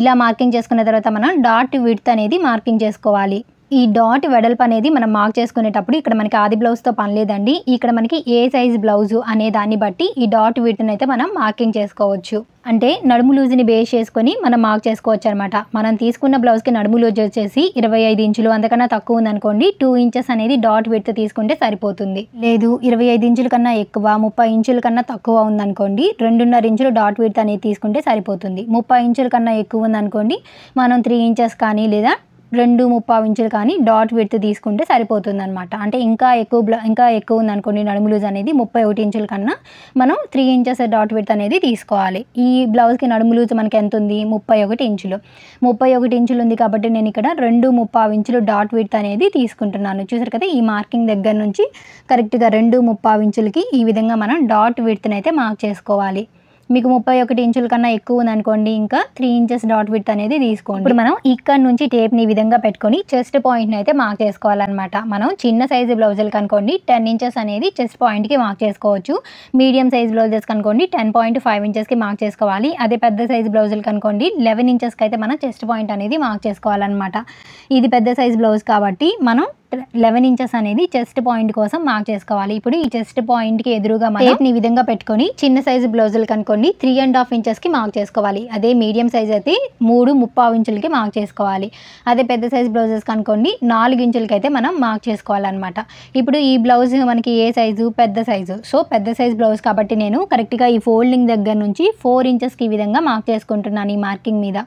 ఇలా మార్కింగ్ చేసుకున్న తర్వాత మనం డాట్ విడ్త్ అనేది మార్కింగ్ చేసుకోవాలి. ఈ డాట్ వెడల్పు అనేది మనం మార్క్ చేసుకునేటప్పుడు ఇక్కడ మనకి ఆది బ్లౌజ్తో పని లేదండి. ఇక్కడ మనకి ఏ సైజ్ బ్లౌజు అనే దాన్ని బట్టి ఈ డాట్ విడ్త్ని అయితే మనం మార్కింగ్ చేసుకోవచ్చు. అంటే నడుము లూజ్ని బేస్ చేసుకొని మనం మార్క్ చేసుకోవచ్చు అనమాట. మనం తీసుకున్న బ్లౌజ్కి నడుము లూజ్ వచ్చేసి 25 ఇంచులు, అంతకన్నా తక్కువ ఉందనుకోండి 2 ఇంచెస్ అనేది డాట్ విడ్త్ తీసుకుంటే సరిపోతుంది. లేదు 25 ఇంచుల కన్నా ఎక్కువ, 30 ఇంచుల కన్నా తక్కువ ఉందనుకోండి 2.5 ఇంచులు డాట్ విడ్త్ అనేది తీసుకుంటే సరిపోతుంది. 30 ఇంచుల కన్నా ఎక్కువ ఉందనుకోండి మనం 3 ఇంచెస్ కానీ లేదా 2.5 ఇంచులు కానీ డాట్ విడ్త్ తీసుకుంటే సరిపోతుందనమాట. అంటే ఇంకా ఎక్కువ ఉందనుకోండి నడుము లూజ్ అనేది 31 ఇంచుల కన్నా మనం 3 ఇంచెస్ డాట్ విడ్త్ అనేది తీసుకోవాలి. ఈ బ్లౌజ్కి నడుము లూజ్ మనకి ఎంత ఉంది, 31 ఇంచులు. 31 ఇంచులు ఉంది కాబట్టి నేను ఇక్కడ 2.5 ఇంచులు డాట్ విడ్త్ అనేది తీసుకుంటున్నాను. చూసారు కదా, ఈ మార్కింగ్ దగ్గర నుంచి కరెక్ట్గా 2.5 ఇంచులకి ఈ విధంగా మనం డాట్ విడ్త్ని అయితే మార్క్ చేసుకోవాలి. మీకు 31 ఇంచుల కన్నా ఎక్కువ ఉందనుకోండి ఇంకా 3 ఇంచెస్ డాట్ విడ్త్ అనేది తీసుకోండి. ఇప్పుడు మనం ఇక్కడ నుంచి టేప్ని ఈ విధంగా పెట్టుకొని చెస్ట్ పాయింట్ని అయితే మార్క్ చేసుకోవాలన్నమాట. మనం చిన్న సైజు బ్లౌజులకు అనుకోండి 10 ఇంచెస్ అనేది చెస్ట్ పాయింట్కి మార్క్ చేసుకోవచ్చు. మీడియం సైజ్ బ్లౌజెస్కి అనుకోండి 10.5 ఇంచెస్కి మార్క్ చేసుకోవాలి. అదే పెద్ద సైజు బ్లౌజులకు అనుకోండి 11 ఇంచెస్కి అయితే మనం చెస్ట్ పాయింట్ అనేది మార్క్ చేసుకోవాలన్నమాట. ఇది పెద్ద సైజ్ బ్లౌజ్ కాబట్టి మనం 11 ఇంచెస్ అనేది చెస్ట్ పాయింట్ కోసం మార్క్ చేసుకోవాలి. ఇప్పుడు ఈ చెస్ట్ పాయింట్కి ఎదురుగా మనం టేప్ని ఈ విధంగా పెట్టుకొని చిన్న సైజు బ్లౌజులకు అనుకోండి 3.5 ఇంచెస్కి మార్క్ చేసుకోవాలి. అదే మీడియం సైజ్ అయితే 3.5 ఇంచులకి మార్క్ చేసుకోవాలి. అదే పెద్ద సైజ్ బ్లౌజెస్కి అనుకోండి 4 ఇంచులకి అయితే మనం మార్క్ చేసుకోవాలన్నమాట. ఇప్పుడు ఈ బ్లౌజ్ మనకి ఏ సైజు, పెద్ద సైజు. సో పెద్ద సైజ్ బ్లౌజ్ కాబట్టి నేను కరెక్ట్గా ఈ ఫోల్డింగ్ దగ్గర నుంచి 4 ఇంచెస్కి ఈ విధంగా మార్క్ చేసుకుంటున్నాను ఈ మార్కింగ్ మీద.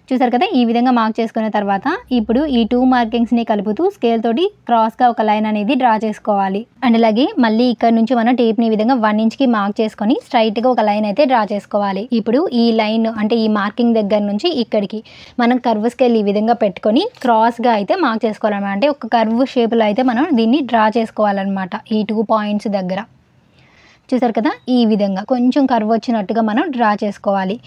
చూసారు కదా, ఈ విధంగా మార్క్ చేసుకున్న తర్వాత ఇప్పుడు ఈ 2 మార్కింగ్స్ని కలుపుతూ స్కేల్ తోటి క్రాస్గా ఒక లైన్ అనేది డ్రా చేసుకోవాలి. అండ్ అలాగే మళ్ళీ ఇక్కడ నుంచి మనం టేప్ని ఈ విధంగా 1 ఇంచ్కి మార్క్ చేసుకొని స్ట్రైట్గా ఒక లైన్ అయితే డ్రా చేసుకోవాలి. ఇప్పుడు ఈ లైన్ అంటే ఈ మార్కింగ్ దగ్గర నుంచి ఇక్కడికి మనం కర్వ్ స్కేల్ ఈ విధంగా పెట్టుకొని క్రాస్గా అయితే మార్క్ చేసుకోవాలన్నమాట. అంటే ఒక కర్వ్ షేప్లో అయితే మనం దీన్ని డ్రా చేసుకోవాలన్నమాట. ఈ 2 పాయింట్స్ దగ్గర చూసారు కదా, ఈ విధంగా కొంచెం కర్వ్ వచ్చినట్టుగా మనం డ్రా చేసుకోవాలి.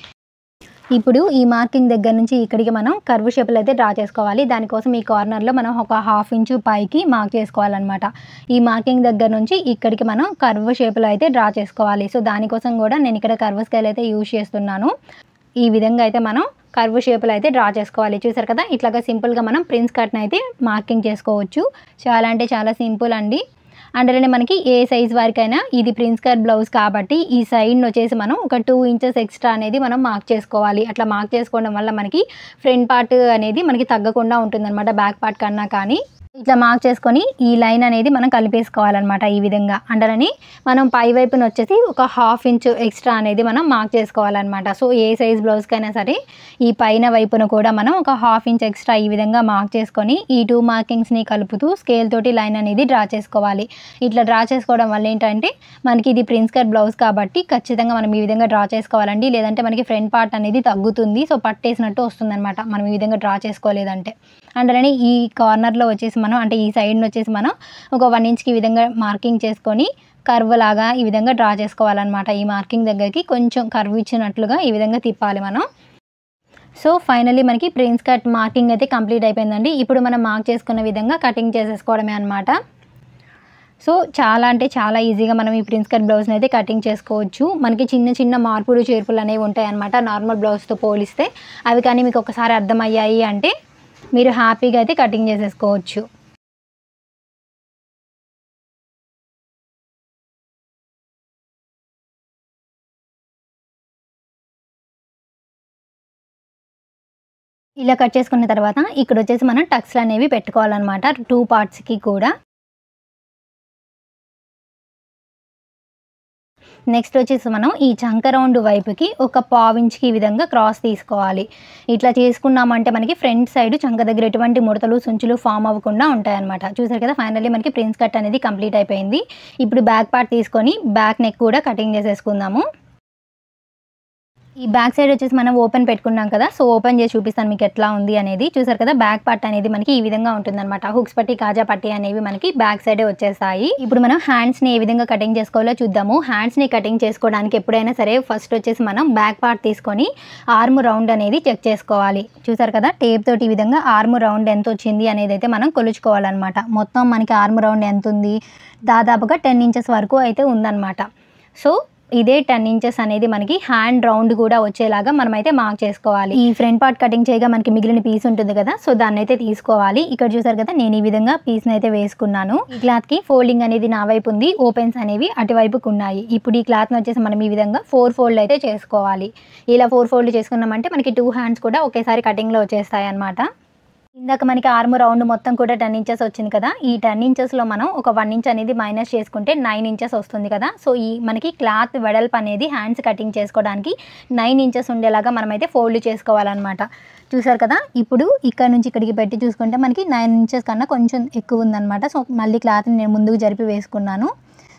ఇప్పుడు ఈ మార్కింగ్ దగ్గర నుంచి ఇక్కడికి మనం కర్వ్ షేప్లో అయితే డ్రా చేసుకోవాలి. దానికోసం ఈ కార్నర్లో మనం ఒక 1/2 ఇంచు పైకి మార్క్ చేసుకోవాలన్నమాట. ఈ మార్కింగ్ దగ్గర నుంచి ఇక్కడికి మనం కర్వ్ షేప్లో అయితే డ్రా చేసుకోవాలి. సో దానికోసం కూడా నేను ఇక్కడ కర్వ్ స్కేల్ అయితే యూజ్ చేస్తున్నాను. ఈ విధంగా అయితే మనం కర్వ్ షేప్లో అయితే డ్రా చేసుకోవాలి. చూసారు కదా, ఇట్లాగా సింపుల్గా మనం ప్రిన్స్ కట్ని అయితే మార్కింగ్ చేసుకోవచ్చు. చాలా అంటే చాలా సింపుల్ అండి. అందులోనే మనకి ఏ సైజ్ వారికైనా ఇది ప్రిన్స్ కట్ బ్లౌజ్ కాబట్టి ఈ సైడ్ని వచ్చేసి మనం ఒక 2 ఇంచెస్ ఎక్స్ట్రా అనేది మనం మార్క్ చేసుకోవాలి. అట్లా మార్క్ చేసుకోవడం వల్ల మనకి ఫ్రంట్ పార్ట్ అనేది మనకి తగ్గకుండా ఉంటుందన్నమాట, బ్యాక్ పార్ట్ కన్నా. కానీ ఇట్లా మార్క్ చేసుకొని ఈ లైన్ అనేది మనం కలిపేసుకోవాలన్నమాట ఈ విధంగా. అందులోని మనం పై వైపున వచ్చేసి ఒక 1/2 ఇంచు ఎక్స్ట్రా అనేది మనం మార్క్ చేసుకోవాలన్నమాట. సో ఏ సైజ్ బ్లౌజ్కైనా సరే ఈ పైన వైపున కూడా మనం ఒక 1/2 ఇంచ్ ఎక్స్ట్రా ఈ విధంగా మార్క్ చేసుకొని ఈ 2 మార్కింగ్స్ని కలుపుతూ స్కేల్ తోటి లైన్ అనేది డ్రా చేసుకోవాలి. ఇట్లా డ్రా చేసుకోవడం వల్ల ఏంటంటే మనకి ఇది ప్రిన్స్ కట్ బ్లౌజ్ కాబట్టి ఖచ్చితంగా మనం ఈ విధంగా డ్రా చేసుకోవాలండి. లేదంటే మనకి ఫ్రంట్ పార్ట్ అనేది తగ్గుతుంది. సో పట్టేసినట్టు వస్తుందన్నమాట మనం ఈ విధంగా డ్రా చేసుకోలేదంటే. అందులోని ఈ కార్నర్లో వచ్చేసి మనం అంటే ఈ సైడ్ని వచ్చేసి మనం ఒక 1 ఇంచ్కి ఈ విధంగా మార్కింగ్ చేసుకొని కర్వ్ లాగా ఈ విధంగా డ్రా చేసుకోవాలన్నమాట. ఈ మార్కింగ్ దగ్గరికి కొంచెం కర్వ్ ఇచ్చినట్లుగా ఈ విధంగా తిప్పాలి మనం. సో ఫైనల్లీ మనకి ప్రిన్స్ కట్ మార్కింగ్ అయితే కంప్లీట్ అయిపోయిందండి. ఇప్పుడు మనం మార్క్ చేసుకున్న విధంగా కటింగ్ చేసేసుకోవడమే అనమాట. సో చాలా అంటే చాలా ఈజీగా మనం ఈ ప్రిన్స్ కట్ బ్లౌజ్ని అయితే కటింగ్ చేసుకోవచ్చు. మనకి చిన్న చిన్న మార్పులు చేర్పులు అనేవి ఉంటాయి అన్నమాట నార్మల్ బ్లౌజ్తో పోలిస్తే. అవి కానీ మీకు ఒకసారి అర్థమయ్యాయి అంటే మీరు హ్యాపీగా అయితే కటింగ్ చేసేసుకోవచ్చు. ఇలా కట్ చేసుకున్న తర్వాత ఇక్కడ వచ్చేసి మనం టక్స్లు అనేవి పెట్టుకోవాలన్నమాట 2 పార్ట్స్కి కూడా. నెక్స్ట్ వచ్చేసి మనం ఈ చంక రౌండ్ వైపుకి ఒక 1/4 ఇంచ్కి ఈ విధంగా క్రాస్ తీసుకోవాలి. ఇట్లా చేసుకున్నామంటే మనకి ఫ్రంట్ సైడ్ చంక దగ్గర ఎటువంటి ముడతలు సుంచులు ఫామ్ అవ్వకుండా ఉంటాయన్నమాట. చూసారు కదా, ఫైనల్లీ మనకి ప్రిన్స్ కట్ అనేది కంప్లీట్ అయిపోయింది. ఇప్పుడు బ్యాక్ పార్ట్ తీసుకొని బ్యాక్ నెక్ కూడా కటింగ్ చేసేసుకుందాము. ఈ బ్యాక్ సైడ్ వచ్చేసి మనం ఓపెన్ పెట్టుకున్నాం కదా, సో ఓపెన్ చేసి చూపిస్తాను మీకు ఎట్లా ఉంది అనేది. చూసారు కదా, బ్యాక్ పార్ట్ అనేది మనకి ఈ విధంగా ఉంటుందన్నమాట. హుక్స్ పట్టి కాజా పట్టి అనేవి మనకి బ్యాక్ సైడే వచ్చేస్తాయి. ఇప్పుడు మనం హ్యాండ్స్ని ఏ విధంగా కటింగ్ చేసుకోవాలో చూద్దాము. హ్యాండ్స్ని కటింగ్ చేసుకోవడానికి ఎప్పుడైనా సరే ఫస్ట్ వచ్చేసి మనం బ్యాక్ పార్ట్ తీసుకొని ఆర్మ్ రౌండ్ అనేది చెక్ చేసుకోవాలి. చూసారు కదా, టేప్ తోటి ఈ విధంగా ఆర్మ్ రౌండ్ ఎంత వచ్చింది అనేది అయితే మనం కొలుచుకోవాలన్నమాట. మొత్తం మనకి ఆర్మ్ రౌండ్ ఎంత ఉంది, దాదాపుగా 10 ఇంచెస్ వరకు అయితే ఉందన్నమాట. సో ఇదే 10 ఇంచెస్ అనేది మనకి హ్యాండ్ రౌండ్ కూడా వచ్చేలాగా మనం అయితే మార్క్ చేసుకోవాలి. ఈ ఫ్రంట్ పార్ట్ కటింగ్ చేయగా మనకి మిగిలిన పీస్ ఉంటుంది కదా, సో దాన్ని అయితే తీసుకోవాలి. ఇక్కడ చూసారు కదా, నేను ఈ విధంగా పీస్ని అయితే వేసుకున్నాను. ఈ క్లాత్కి ఫోల్డింగ్ అనేది నా వైపు ఉంది, ఓపెన్స్ అనేవి అటువైపుకు ఉన్నాయి. ఇప్పుడు ఈ క్లాత్ని వచ్చేసి మనం ఈ విధంగా 4 ఫోల్డ్ అయితే చేసుకోవాలి. ఇలా 4 ఫోల్డ్ చేసుకున్నామంటే మనకి 2 హ్యాండ్స్ కూడా ఒకేసారి కటింగ్లో వచ్చేస్తాయి అన్నమాట. ఇందాక మనకి ఆర్మ్ రౌండ్ మొత్తం కూడా 10 ఇంచెస్ వచ్చింది కదా, ఈ 10 ఇంచెస్లో మనం ఒక 1 ఇంచ్ అనేది మైనస్ చేసుకుంటే 9 ఇంచెస్ వస్తుంది కదా. సో ఈ మనకి క్లాత్ వెడల్పు అనేది హ్యాండ్స్ కటింగ్ చేసుకోవడానికి 9 ఇంచెస్ ఉండేలాగా మనమైతే ఫోల్డ్ చేసుకోవాలన్నమాట. చూసారు కదా, ఇప్పుడు ఇక్కడ నుంచి ఇక్కడికి పెట్టి చూసుకుంటే మనకి 9 ఇంచెస్ కన్నా కొంచెం ఎక్కువ ఉందన్నమాట. సో మళ్ళీ క్లాత్ని నేను ముందుకు జరిపి వేసుకున్నాను.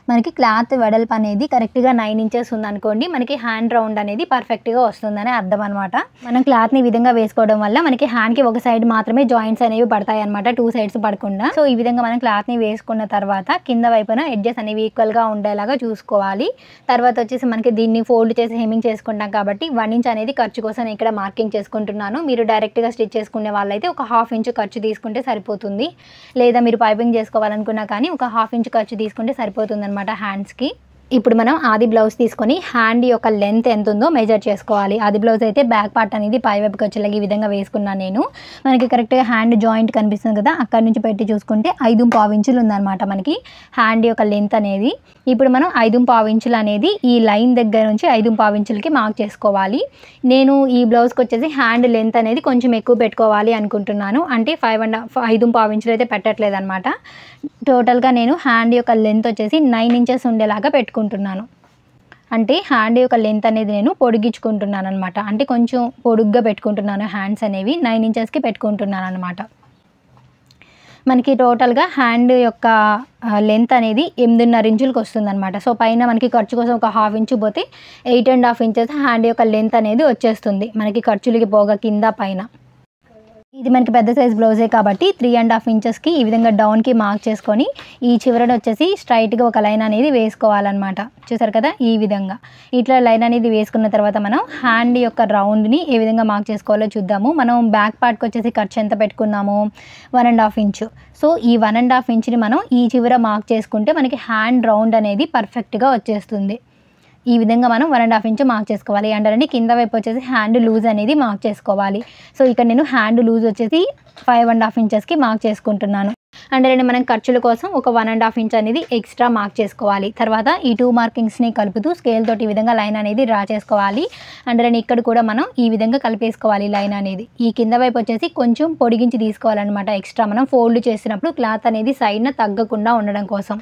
మనకి క్లాత్ వెడల్పు అనేది కరెక్ట్గా 9 ఇంచెస్ ఉందనుకోండి, మనకి హ్యాండ్ రౌండ్ అనేది పర్ఫెక్ట్గా వస్తుందని అర్థం అనమాట. మనం క్లాత్ని ఈ విధంగా వేసుకోవడం వల్ల మనకి హ్యాండ్కి ఒక సైడ్ మాత్రమే జాయింట్స్ అనేవి పడతాయి అనమాట, 2 సైడ్స్ పడకుండా. సో ఈ విధంగా మనం క్లాత్ని వేసుకున్న తర్వాత కింద వైపున ఎడ్జెస్ అనేవి ఈక్వల్గా ఉండేలాగా చూసుకోవాలి. తర్వాత వచ్చేసి మనకి దీన్ని ఫోల్డ్ చేసి హెమ్మింగ్ చేసుకుంటాం కాబట్టి 1 ఇంచ్ అనేది ఖర్చు కోసం నేను ఇక్కడ మార్కింగ్ చేసుకుంటున్నాను. మీరు డైరెక్ట్గా స్టిచ్ చేసుకునే వాళ్ళైతే ఒక 1/2 ఇంచ్ ఖర్చు తీసుకుంటే సరిపోతుంది, లేదా మీరు పైపింగ్ చేసుకోవాలనుకున్నా కానీ ఒక 1/2 ఇంచ్ ఖర్చు తీసుకుంటే సరిపోతుంది అనమాట హ్యాండ్స్కి. ఇప్పుడు మనం ఆది బ్లౌజ్ తీసుకొని హ్యాండ్ యొక్క లెంత్ ఎంత ఉందో మెజర్ చేసుకోవాలి. ఆది బ్లౌజ్ అయితే బ్యాక్ పార్ట్ అనేది పై వైపుకి వచ్చేలాగా ఈ విధంగా వేసుకున్నాను నేను. మనకి కరెక్ట్గా హ్యాండ్ జాయింట్ కనిపిస్తుంది కదా, అక్కడ నుంచి పెట్టి చూసుకుంటే 5.5 ఇంచులు ఉందన్నమాట మనకి హ్యాండ్ యొక్క లెంత్ అనేది. ఇప్పుడు మనం 5.5 ఇంచులు అనేది ఈ లైన్ దగ్గర నుంచి 5.5 ఇంచులకి మార్క్ చేసుకోవాలి. నేను ఈ బ్లౌజ్కి వచ్చేసి హ్యాండ్ లెంత్ అనేది కొంచెం ఎక్కువ పెట్టుకోవాలి అనుకుంటున్నాను, అంటే 5.5 ఇంచులు అయితే పెట్టట్లేదు అనమాట. టోటల్గా నేను హ్యాండ్ యొక్క లెంత్ వచ్చేసి 9 ఇంచెస్ ఉండేలాగా పెట్టుకుంటున్నాను. అంటే హ్యాండ్ యొక్క లెంత్ అనేది నేను పొడిగించుకుంటున్నాను అనమాట, అంటే కొంచెం పొడుగ్గా పెట్టుకుంటున్నాను. హ్యాండ్స్ అనేవి 9 ఇంచెస్కి పెట్టుకుంటున్నాను అనమాట. మనకి టోటల్గా హ్యాండ్ యొక్క లెంత్ అనేది 8.5 ఇంచులకు వస్తుందన్నమాట. సో పైన మనకి ఖర్చు కోసం ఒక 1/2 ఇంచు పోతే 8.5 ఇంచెస్ హ్యాండ్ యొక్క లెంత్ అనేది వచ్చేస్తుంది మనకి ఖర్చులకి పోగా కింద పైన. ఇది మనకి పెద్ద సైజ్ బ్లౌజే కాబట్టి 3.5 ఇంచెస్కి ఈ విధంగా డౌన్కి మార్క్ చేసుకొని ఈ చివరన వచ్చేసి స్ట్రైట్గా ఒక లైన్ అనేది వేసుకోవాలన్నమాట. చూసారు కదా, ఈ విధంగా ఇట్లా లైన్ అనేది వేసుకున్న తర్వాత మనం హ్యాండ్ యొక్క రౌండ్ని ఏ విధంగా మార్క్ చేసుకోవాలో చూద్దాము. మనం బ్యాక్ పార్ట్కి వచ్చేసి ఖర్చు ఎంత పెట్టుకున్నాము, 1.5 ఇంచు. సో ఈ 1.5 ఇంచుని మనం ఈ చివర మార్క్ చేసుకుంటే మనకి హ్యాండ్ రౌండ్ అనేది పర్ఫెక్ట్గా వచ్చేస్తుంది. ఈ విధంగా మనం 1.5 ఇంచు మార్క్ చేసుకోవాలి. అంటే కింద వైపు వచ్చేసి హ్యాండ్ లూజ్ అనేది మార్క్ చేసుకోవాలి. సో ఇక్కడ నేను హ్యాండ్ లూజ్ వచ్చేసి 5.5 ఇంచెస్కి మార్క్ చేసుకుంటున్నాను. అంటే మనం ఖర్చుల కోసం ఒక 1.5 ఇంచ్ అనేది ఎక్స్ట్రా మార్క్ చేసుకోవాలి. తర్వాత ఈ 2 మార్కింగ్స్ని కలుపుతూ స్కేల్ తోటి ఈ విధంగా లైన్ అనేది డ్రా చేసుకోవాలి. అంటే ఇక్కడ కూడా మనం ఈ విధంగా కలిపేసుకోవాలి లైన్ అనేది. ఈ కింద వైపు వచ్చేసి కొంచెం పొడిగించి తీసుకోవాలన్నమాట ఎక్స్ట్రా, మనం ఫోల్డ్ చేసినప్పుడు క్లాత్ అనేది సైడ్న తగ్గకుండా ఉండడం కోసం.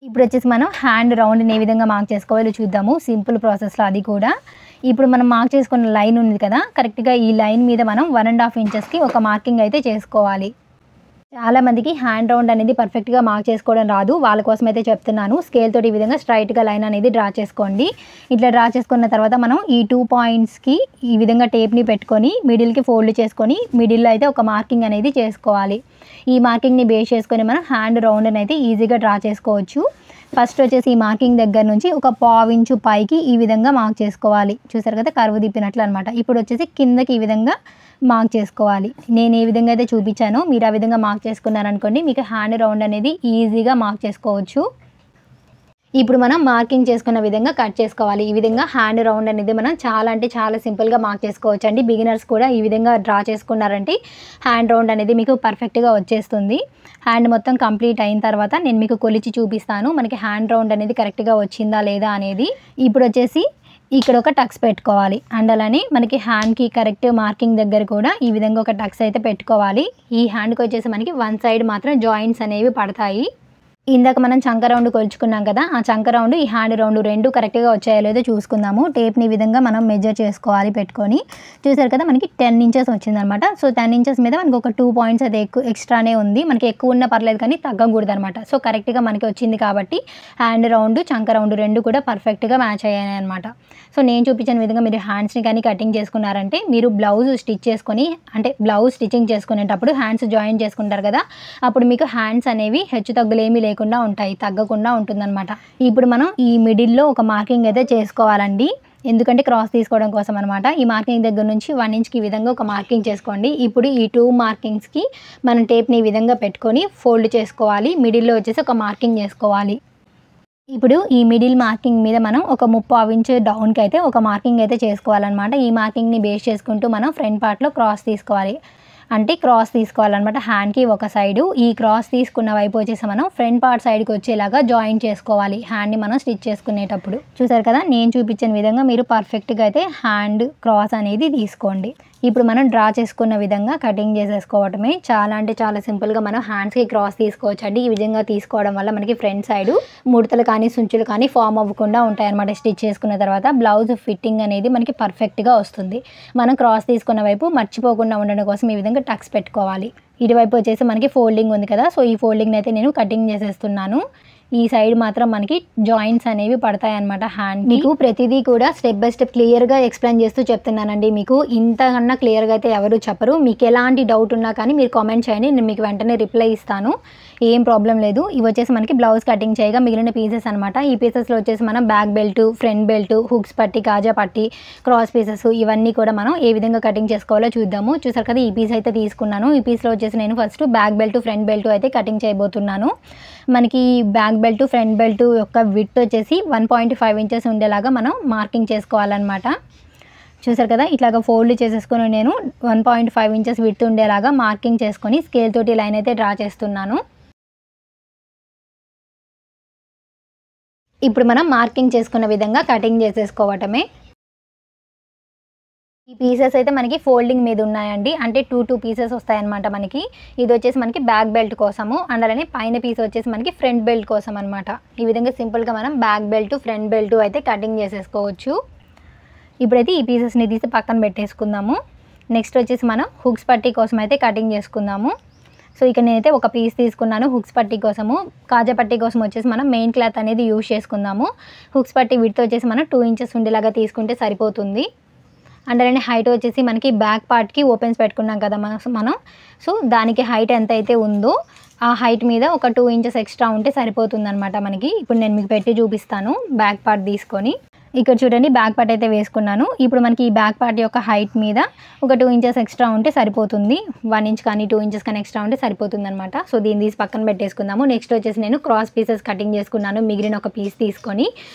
ఇప్పుడు వచ్చేసి మనం హ్యాండ్ రౌండ్ని ఏ విధంగా మార్క్ చేసుకోవాలో చూద్దాము, సింపుల్ ప్రాసెస్లో అది కూడా. ఇప్పుడు మనం మార్క్ చేసుకున్న లైన్ ఉంది కదా, కరెక్ట్గా ఈ లైన్ మీద మనం 1.5 ఇంచెస్కి ఒక మార్కింగ్ అయితే చేసుకోవాలి. చాలామందికి హ్యాండ్ రౌండ్ అనేది పర్ఫెక్ట్గా మార్క్ చేసుకోవడం రాదు, వాళ్ళ కోసం అయితే చెప్తున్నాను. స్కేల్ తోటి ఈ విధంగా స్ట్రైట్గా లైన్ అనేది డ్రా చేసుకోండి. ఇట్లా డ్రా చేసుకున్న తర్వాత మనం ఈ 2 పాయింట్స్కి ఈ విధంగా టేప్ని పెట్టుకొని మిడిల్కి ఫోల్డ్ చేసుకొని మిడిల్లో అయితే ఒక మార్కింగ్ అనేది చేసుకోవాలి. ఈ మార్కింగ్ని బేస్ చేసుకొని మనం హ్యాండ్ రౌండ్ని అయితే ఈజీగా డ్రా చేసుకోవచ్చు. ఫస్ట్ వచ్చేసి ఈ మార్కింగ్ దగ్గర నుంచి ఒక 1/2 ఇంచు పైకి ఈ విధంగా మార్క్ చేసుకోవాలి. చూసారు కదా, కర్వ్ తిప్పినట్లు అనమాట. ఇప్పుడు వచ్చేసి కిందకి ఈ విధంగా మార్క్ చేసుకోవాలి. నేను ఏ విధంగా అయితే చూపించానో మీరు ఆ విధంగా మార్క్ చేసుకున్నారనుకోండి, మీకు హ్యాండ్ రౌండ్ అనేది ఈజీగా మార్క్ చేసుకోవచ్చు. ఇప్పుడు మనం మార్కింగ్ చేసుకున్న విధంగా కట్ చేసుకోవాలి. ఈ విధంగా హ్యాండ్ రౌండ్ అనేది మనం చాలా అంటే చాలా సింపుల్గా మార్క్ చేసుకోవచ్చు అండి. బిగినర్స్ కూడా ఈ విధంగా డ్రా చేసుకున్నారంటే హ్యాండ్ రౌండ్ అనేది మీకు పర్ఫెక్ట్గా వచ్చేస్తుంది. హ్యాండ్ మొత్తం కంప్లీట్ అయిన తర్వాత నేను మీకు కొలిచి చూపిస్తాను మనకి హ్యాండ్ రౌండ్ అనేది కరెక్ట్గా వచ్చిందా లేదా అనేది. ఇప్పుడు వచ్చేసి ఇక్కడ ఒక టక్స్ పెట్టుకోవాలి. అండ్ అలానే మనకి హ్యాండ్కి కరెక్ట్ మార్కింగ్ దగ్గర కూడా ఈ విధంగా ఒక టక్స్ అయితే పెట్టుకోవాలి. ఈ హ్యాండ్కి వచ్చేసి మనకి 1 సైడ్ మాత్రం జాయింట్స్ అనేవి పడతాయి. ఇందాక మనం చంక రౌండ్ కొలుచుకున్నాం కదా, ఆ చంక రౌండ్ ఈ హ్యాండ్ రౌండ్ రెండు కరెక్ట్గా వచ్చాయో లేదో చూసుకుందాము. టేప్ని ఈ విధంగా మనం మెజర్ చేసుకోవాలి పెట్టుకొని. చూసారు కదా, మనకి 10 ఇంచెస్ వచ్చిందనమాట. సో 10 ఇంచెస్ మీద మనకి ఒక 2 పాయింట్స్ అయితే ఎక్స్ట్రానే ఉంది. మనకి ఎక్కువ ఉన్నా పర్లేదు కానీ తగ్గకూడదు అనమాట. సో కరెక్ట్గా మనకి వచ్చింది కాబట్టి హ్యాండ్ రౌండ్ చంక రౌండ్ రెండు కూడా పర్ఫెక్ట్గా మ్యాచ్ అయ్యాయి అనమాట. సో నేను చూపించిన విధంగా మీరు హ్యాండ్స్ని కానీ కటింగ్ చేసుకున్నారంటే మీరు బ్లౌజ్ స్టిచ్ చేసుకొని, అంటే బ్లౌజ్ స్టిచ్చింగ్ చేసుకునేటప్పుడు హ్యాండ్స్ జాయిన్ చేసుకుంటారు కదా, అప్పుడు మీకు హ్యాండ్స్ అనేవి హెచ్చు తగ్గులేమీ లేకుండా ఉంటాయి, తగ్గకుండా ఉంటుందన్నమాట. ఇప్పుడు మనం ఈ మిడిల్లో ఒక మార్కింగ్ అయితే చేసుకోవాలండి, ఎందుకంటే క్రాస్ తీసుకోవడం కోసం అనమాట. ఈ మార్కింగ్ దగ్గర నుంచి 1 ఇంచ్కి ఈ విధంగా ఒక మార్కింగ్ చేసుకోండి. ఇప్పుడు ఈ 2 మార్కింగ్స్కి మనం టేప్ని ఈ విధంగా పెట్టుకొని ఫోల్డ్ చేసుకోవాలి. మిడిల్లో వచ్చేసి ఒక మార్కింగ్ చేసుకోవాలి. ఇప్పుడు ఈ మిడిల్ మార్కింగ్ మీద మనం ఒక 3/4 ఇంచ్ డౌన్కి అయితే ఒక మార్కింగ్ అయితే చేసుకోవాలన్నమాట. ఈ మార్కింగ్ని బేస్ చేసుకుంటూ మనం ఫ్రంట్ పార్ట్లో క్రాస్ తీసుకోవాలి, అంటే క్రాస్ తీసుకోవాలన్నమాట హ్యాండ్కి ఒక సైడు. ఈ క్రాస్ తీసుకున్న వైపు వచ్చేసి మనం ఫ్రంట్ పార్ట్ సైడ్కి వచ్చేలాగా జాయిన్ చేసుకోవాలి హ్యాండ్ని మనం స్టిచ్ చేసుకునేటప్పుడు. చూసారు కదా, నేను చూపించిన విధంగా మీరు పర్ఫెక్ట్గా అయితే హ్యాండ్ క్రాస్ అనేది తీసుకోండి. ఇప్పుడు మనం డ్రా చేసుకున్న విధంగా కటింగ్ చేసేసుకోవటమే. చాలా అంటే చాలా సింపుల్గా మనం హ్యాండ్స్కి క్రాస్ తీసుకోవచ్చు అండి. ఈ విధంగా తీసుకోవడం వల్ల మనకి ఫ్రంట్ సైడ్ ముడతలు కానీ సుంచులు కానీ ఫామ్ అవ్వకుండా ఉంటాయి అన్నమాట. స్టిచ్ చేసుకున్న తర్వాత బ్లౌజ్ ఫిట్టింగ్ అనేది మనకి పర్ఫెక్ట్గా వస్తుంది. మనం క్రాస్ తీసుకున్న వైపు మర్చిపోకుండా ఉండడం కోసం ఈ విధంగా టక్స్ పెట్టుకోవాలి. ఇటువైపు వచ్చేసి మనకి ఫోల్డింగ్ ఉంది కదా, సో ఈ ఫోల్డింగ్ అయితే నేను కటింగ్ చేసేస్తున్నాను. ఈ సైడ్ మాత్రం మనకి జాయింట్స్ అనేవి పడతాయి అన్నమాట హ్యాండ్. మీకు ప్రతిదీ కూడా స్టెప్ బై స్టెప్ క్లియర్గా ఎక్స్ప్లెయిన్ చేస్తూ చెప్తున్నానండి. మీకు ఇంతకన్నా క్లియర్గా అయితే ఎవరు చెప్పరు. మీకు ఎలాంటి డౌట్ ఉన్నా కానీ మీరు కామెంట్ చేయండి, నేను మీకు వెంటనే రిప్లై ఇస్తాను. ఏం ప్రాబ్లం లేదు. ఇవి వచ్చేసి మనకి బ్లౌజ్ కటింగ్ చేయగా మిగిలిన పీసెస్ అనమాట. ఈ పీసెస్లో వచ్చేసి మనం back belt, front belt, hooks పట్టి, కాజా పట్టి, క్రాస్ పీసెస్ ఇవన్నీ కూడా మనం ఏ విధంగా కటింగ్ చేసుకోవాలో చూద్దాము. చూసారు కదా, ఈ పీస్ అయితే తీసుకున్నాను. ఈ పీస్లో వచ్చేసి నేను first back belt, front belt అయితే కటింగ్ చేయబోతున్నాను. మనకి బ్యాక్ బెల్ట్, ఫ్రంట్ బెల్ట్ యొక్క విడ్త్ వచ్చేసి 1.5 ఇంచెస్ ఉండేలాగా మనం మార్కింగ్ చేసుకోవాలన్నమాట. చూసారు కదా, ఇట్లాగా ఫోల్డ్ చేసేసుకొని నేను 1.5 ఇంచెస్ విడ్త్ ఉండేలాగా మార్కింగ్ చేసుకొని స్కేల్ తోటి లైన్ అయితే డ్రా చేస్తున్నాను. ఇప్పుడు మనం మార్కింగ్ చేసుకున్న విధంగా కటింగ్ చేసేసుకోవటమే. ఈ పీసెస్ అయితే మనకి ఫోల్డింగ్ మీద ఉన్నాయండి, అంటే 2 పీసెస్ వస్తాయన్నమాట మనకి. ఇది వచ్చేసి మనకి బ్యాక్ బెల్ట్ కోసము, అండ్ అలానే పైన పీస్ వచ్చేసి మనకి ఫ్రంట్ బెల్ట్ కోసం అనమాట. ఈ విధంగా సింపుల్గా మనం బ్యాక్ బెల్ట్, ఫ్రంట్ బెల్ట్ అయితే కటింగ్ చేసేసుకోవచ్చు. ఇప్పుడైతే ఈ పీసెస్ని తీసి పక్కన పెట్టేసుకుందాము. నెక్స్ట్ వచ్చేసి మనం హుక్స్ పట్టీ కోసం అయితే కటింగ్ చేసుకుందాము. సో ఇక్కడ నేనైతే ఒక పీస్ తీసుకున్నాను హుక్స్ పట్టీ కోసము. కాజా పట్టీ కోసం వచ్చేసి మనం మెయిన్ క్లాత్ అనేది యూజ్ చేసుకుందాము. హుక్స్ పట్టీ విడ్త్ వచ్చేసి మనం 2 ఇంచెస్ ఉండేలాగా తీసుకుంటే సరిపోతుంది. అండ్ అలానే హైట్ వచ్చేసి మనకి బ్యాక్ పార్ట్కి ఓపెన్స్ పెట్టుకున్నాం కదా మనం, సో దానికి హైట్ ఎంత అయితే ఉందో ఆ హైట్ మీద ఒక 2 ఇంచెస్ ఎక్స్ట్రా ఉంటే సరిపోతుంది అనమాట మనకి. ఇప్పుడు నేను మీకు పెట్టి చూపిస్తాను బ్యాక్ పార్ట్ తీసుకొని. ఇక్కడ చూడండి, బ్యాక్ పార్ట్ అయితే వేసుకున్నాను. ఇప్పుడు మనకి ఈ బ్యాక్ పార్ట్ యొక్క హైట్ మీద ఒక 2 ఇంచెస్ ఎక్స్ట్రా ఉంటే సరిపోతుంది. 1 ఇంచ్ కానీ 2 ఇంచెస్ కానీ ఎక్స్ట్రా ఉంటే సరిపోతుంది అనమాట. సో దీన్ని తీసి పక్కన పెట్టేసుకుందాము. నెక్స్ట్ వచ్చేసి నేను క్రాస్ పీసెస్ కటింగ్ చేసుకున్నాను. మిగిలిన ఒక పీస్ తీసుకొని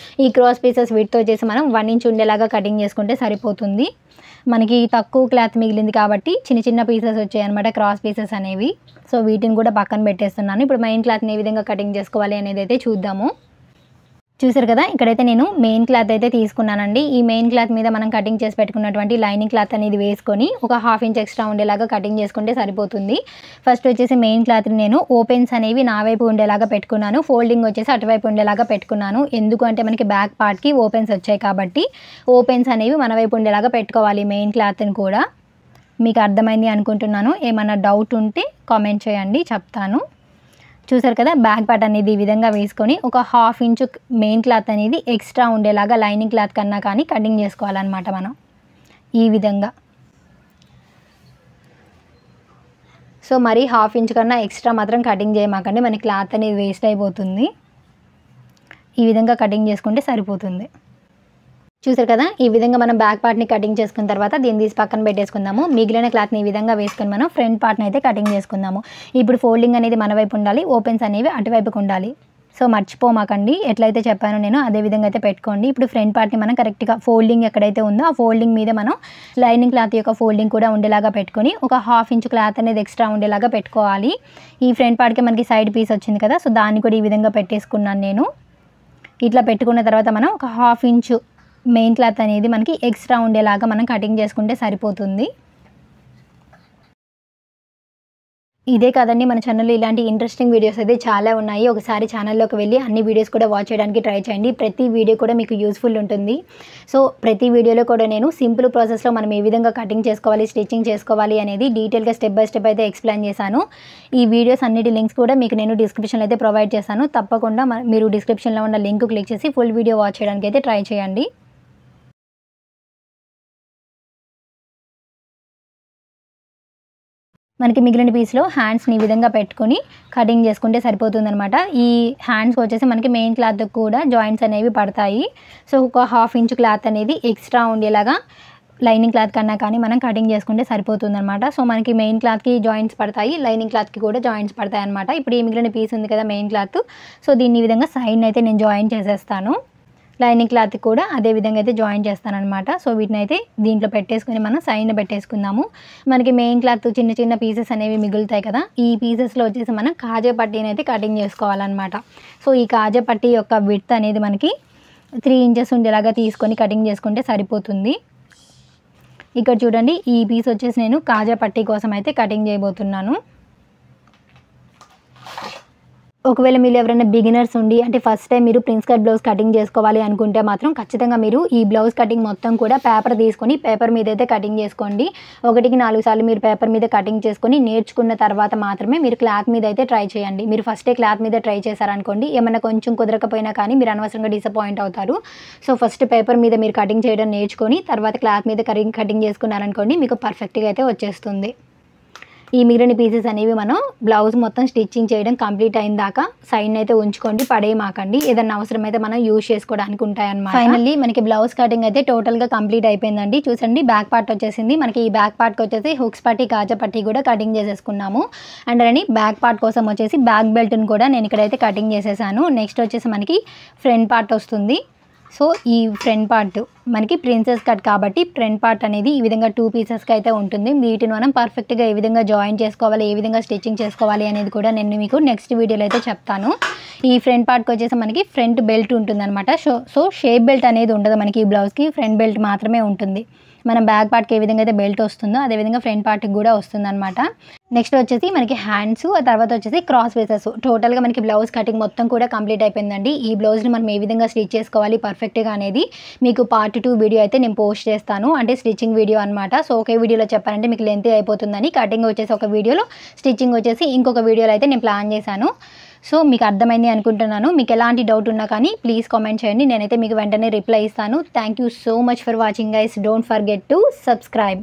ఈ క్రాస్ పీసెస్ విడ్త్ వచ్చేసి మనం 1 ఇంచ్ ఉండేలాగా కటింగ్ చేసుకుంటే సరిపోతుంది. మనకి తక్కువ క్లాత్ మిగిలింది కాబట్టి చిన్న చిన్న పీసెస్ వచ్చాయి అనమాట క్రాస్ పీసెస్ అనేవి. సో వీటిని కూడా పక్కన పెట్టేస్తున్నాను. ఇప్పుడు మెయిన్ క్లాత్ని ఏ విధంగా కటింగ్ చేసుకోవాలి అనేది అయితే చూద్దాము. చూసారు కదా, ఇక్కడైతే నేను మెయిన్ క్లాత్ అయితే తీసుకున్నానండి. ఈ మెయిన్ క్లాత్ మీద మనం కటింగ్ చేసి పెట్టుకున్నటువంటి లైనింగ్ క్లాత్ అనేది వేసుకొని ఒక 1/2 ఇంచ్ ఎక్స్ట్రా ఉండేలాగా కటింగ్ చేసుకుంటే సరిపోతుంది. ఫస్ట్ వచ్చేసి మెయిన్ క్లాత్ని నేను ఓపెన్స్ అనేవి నా వైపు ఉండేలాగా పెట్టుకున్నాను, ఫోల్డింగ్ వచ్చేసి అటువైపు ఉండేలాగా పెట్టుకున్నాను. ఎందుకు అంటే మనకి బ్యాక్ పార్ట్కి ఓపెన్స్ వచ్చాయి కాబట్టి ఓపెన్స్ అనేవి మన వైపు ఉండేలాగా పెట్టుకోవాలి మెయిన్ క్లాత్ని కూడా. మీకు అర్థమైంది అనుకుంటున్నాను. ఏమన్నా డౌట్ ఉంటే కామెంట్ చేయండి, చెప్తాను. చూసారు కదా, బ్యాక్ పార్ట్ అనేది ఈ విధంగా వేసుకొని ఒక 1/2 ఇంచ్ మెయిన్ క్లాత్ అనేది ఎక్స్ట్రా ఉండేలాగా లైనింగ్ క్లాత్ కన్నా కానీ కటింగ్ చేసుకోవాలన్నమాట మనం ఈ విధంగా. సో మరి 1/2 ఇంచ్ కన్నా ఎక్స్ట్రా మాత్రం కటింగ్ చేయమాకండి, మన క్లాత్ అనేది వేస్ట్ అయిపోతుంది. ఈ విధంగా కటింగ్ చేసుకుంటే సరిపోతుంది. చూసారు కదా, ఈ విధంగా మనం బ్యాక్ పార్ట్ని కటింగ్ చేసుకున్న తర్వాత దీన్ని తీసి పక్కన పెట్టేసుకుందాము. మిగిలిన క్లాత్ని ఈ విధంగా వేసుకొని మనం ఫ్రంట్ పార్ట్ని అయితే కటింగ్ చేసుకుందాము. ఇప్పుడు ఫోల్డింగ్ అనేది మన వైపు ఉండాలి, ఓపెన్స్ అనేవి అటువైపుకు ఉండాలి. సో మర్చిపోమాకండి, ఎట్లయితే చెప్పానో నేను అదే విధంగా అయితే పెట్టుకోండి. ఇప్పుడు ఫ్రంట్ పార్ట్ని మనం కరెక్ట్గా ఫోల్డింగ్ ఎక్కడైతే ఉందో ఆ ఫోల్డింగ్ మీద మనం లైనింగ్ క్లాత్ యొక్క ఫోల్డింగ్ కూడా ఉండేలాగా పెట్టుకొని ఒక 1/2 ఇంచ్ క్లాత్ అనేది ఎక్స్ట్రా ఉండేలాగా పెట్టుకోవాలి. ఈ ఫ్రంట్ పార్ట్కి మనకి సైడ్ పీస్ వచ్చింది కదా, సో దాన్ని కూడా ఈ విధంగా పెట్టేసుకున్నాను నేను. ఇట్లా పెట్టుకున్న తర్వాత మనం ఒక 1/2 ఇంచ్ మెయిన్ క్లాత్ అనేది మనకి ఎక్స్ట్రా ఉండేలాగా మనం కటింగ్ చేసుకుంటే సరిపోతుంది. ఇదే కాదండి, మన ఛానల్లో ఇలాంటి ఇంట్రెస్టింగ్ వీడియోస్ అయితే చాలా ఉన్నాయి. ఒకసారి ఛానల్లోకి వెళ్ళి అన్ని వీడియోస్ కూడా వాచ్ చేయడానికి ట్రై చేయండి. ప్రతి వీడియో కూడా మీకు యూస్ఫుల్ ఉంటుంది. సో ప్రతి వీడియోలో కూడా నేను సింపుల్ ప్రాసెస్లో మనం ఏ విధంగా కటింగ్ చేసుకోవాలి, స్టిచ్చింగ్ చేసుకోవాలి అనేది డీటెయిల్గా స్టెప్ బై స్టెప్ అయితే ఎక్స్ప్లెయిన్ చేశాను. ఈ వీడియోస్ అన్నిటి లింక్స్ కూడా మీకు నేను డిస్క్రిప్షన్లో అయితే ప్రొవైడ్ చేశాను. తప్పకుండా మీరు డిస్క్రిప్షన్లో ఉన్న లింక్ క్లిక్ చేసి ఫుల్ వీడియో వాచ్ చేయడానికి అయితే ట్రై చేయండి. మనకి మిగిలిన పీస్లో హ్యాండ్స్ని ఈ విధంగా పెట్టుకొని కటింగ్ చేసుకుంటే సరిపోతుందనమాట. ఈ హ్యాండ్స్ వచ్చేసి మనకి మెయిన్ క్లాత్ కూడా జాయింట్స్ అనేవి పడతాయి. సో ఒక 1/2 ఇంచ్ క్లాత్ అనేది ఎక్స్ట్రా ఉండేలాగా లైనింగ్ క్లాత్ కన్నా కానీ మనం కటింగ్ చేసుకుంటే సరిపోతుందనమాట. సో మనకి మెయిన్ క్లాత్కి జాయింట్స్ పడతాయి, లైనింగ్ క్లాత్కి కూడా జాయింట్స్ పడతాయి అనమాట. ఇప్పుడు ఈ మిగిలిన పీస్ ఉంది కదా మెయిన్ క్లాత్, సో దీన్ని ఈ విధంగా సైడ్ని అయితే నేను జాయిన్ చేసేస్తాను. లైనింగ్ క్లాత్ కూడా అదే విధంగా అయితే జాయిన్ చేస్తానన్నమాట. సో వీటిని అయితే దీంట్లో పెట్టేసుకొని మనం సైడ్న పెట్టేసుకుందాము. మనకి మెయిన్ క్లాత్ చిన్న చిన్న పీసెస్ అనేవి మిగులుతాయి కదా, ఈ పీసెస్లో వచ్చేసి మనం కాజా పట్టీని అయితే కటింగ్ చేసుకోవాలన్నమాట. సో ఈ కాజా పట్టీ యొక్క విడ్త్ అనేది మనకి 3 ఇంచెస్ ఉండేలాగా తీసుకొని కటింగ్ చేసుకుంటే సరిపోతుంది. ఇక్కడ చూడండి ఈ పీస్ వచ్చేసి నేను కాజా పట్టీ కోసం అయితే కటింగ్ చేయబోతున్నాను. ఒకవేళ మీరు ఎవరైనా బిగినర్స్ ఉండి అంటే ఫస్ట్ టైం మీరు ప్రిన్స్ కట్ బ్లౌజ్ కటింగ్ చేసుకోవాలి అనుకుంటే మాత్రం ఖచ్చితంగా మీరు ఈ బ్లౌజ్ కటింగ్ మొత్తం కూడా పేపర్ తీసుకొని పేపర్ మీద అయితే కటింగ్ చేసుకోండి. 1కి 4 సార్లు మీరు పేపర్ మీద కటింగ్ చేసుకొని నేర్చుకున్న తర్వాత మాత్రమే మీరు క్లాత్ మీద అయితే ట్రై చేయండి. మీరు ఫస్టే క్లాత్ మీద ట్రై చేశారనుకోండి ఏమైనా కొంచెం కుదరకపోయినా కానీ మీరు అనవసరంగా డిసప్పాయింట్ అవుతారు. సో ఫస్ట్ పేపర్ మీద మీరు కటింగ్ చేయడం నేర్చుకొని తర్వాత క్లాత్ మీద కటింగ్ చేసుకున్నారనుకోండి మీకు పర్ఫెక్ట్గా అయితే వచ్చేస్తుంది. ఈ మిగిలిన పీసెస్ అనేవి మనం బ్లౌజ్ మొత్తం స్టిచ్చింగ్ చేయడం కంప్లీట్ అయిన దాకా సైడ్ అయితే ఉంచుకోండి, పడేయమాకండి. ఏదన్నా అవసరమైతే మనం యూజ్ చేసుకోవడానికి ఉంటాయన్నమాట. ఫైనల్లీ మనకి బ్లౌజ్ కటింగ్ అయితే టోటల్గా కంప్లీట్ అయిపోయిందండి. చూసండి బ్యాక్ పార్ట్ వచ్చేసింది. మనకి ఈ బ్యాక్ పార్ట్కి వచ్చేసి హుక్స్ పట్టి కాజా పట్టి కూడా కటింగ్ చేసేసుకున్నాము. అండ్ అలానే బ్యాక్ పార్ట్ కోసం వచ్చేసి బ్యాక్ బెల్ట్ని కూడా నేను ఇక్కడైతే కటింగ్ చేసేసాను. నెక్స్ట్ వచ్చేసి మనకి ఫ్రంట్ పార్ట్ వస్తుంది. సో ఈ ఫ్రంట్ పార్ట్ మనకి ప్రిన్సెస్ కట్ కాబట్టి ఫ్రంట్ పార్ట్ అనేది ఈ విధంగా 2 పీసెస్కి అయితే ఉంటుంది. వీటిని మనం పర్ఫెక్ట్గా ఏ విధంగా జాయిన్ చేసుకోవాలి, ఏ విధంగా స్టిచ్చింగ్ చేసుకోవాలి అనేది కూడా నేను మీకు నెక్స్ట్ వీడియోలో అయితే చెప్తాను. ఈ ఫ్రంట్ పార్ట్కి వచ్చేసి మనకి ఫ్రంట్ బెల్ట్ ఉంటుందన్నమాట. సో షేప్ బెల్ట్ అనేది ఉండదు మనకి ఈ బ్లౌజ్కి, ఫ్రంట్ బెల్ట్ మాత్రమే ఉంటుంది. మనం బ్యాక్ పార్ట్కి ఏ విధంగా అయితే బెల్ట్ వస్తుందో అదేవిధంగా ఫ్రంట్ పార్ట్కి కూడా వస్తుందన్నమాట. నెక్స్ట్ వచ్చేసి మనకి హ్యాండ్స్, ఆ తర్వాత వచ్చేసి క్రాస్ పీసెస్. టోటల్గా మనకి బ్లౌజ్ కటింగ్ మొత్తం కూడా కంప్లీట్ అయిపోయిందండి. ఈ బ్లౌజ్ని మనం ఏ విధంగా స్టిచ్ చేసుకోవాలి పర్ఫెక్ట్గా అనేది మీకు పార్ట్ 2 వీడియో అయితే నేను పోస్ట్ చేస్తాను, అంటే స్టిచ్చింగ్ వీడియో అనమాట. సో ఒకే వీడియోలో చెప్పాలంటే మీకు లెంత్ అయిపోతుందని కటింగ్ వచ్చేసి ఒక వీడియోలో, స్టిచ్చింగ్ వచ్చేసి ఇంకొక వీడియోలో అయితే నేను ప్లాన్ చేశాను. సో మీకు అర్థమైంది అనుకుంటున్నాను. మీకు ఎలాంటి డౌట్ ఉన్నా కానీ ప్లీజ్ కామెంట్ చేయండి, నేనైతే మీకు వెంటనే రిప్లై ఇస్తాను. Thank you so much for watching guys. Don't forget to subscribe.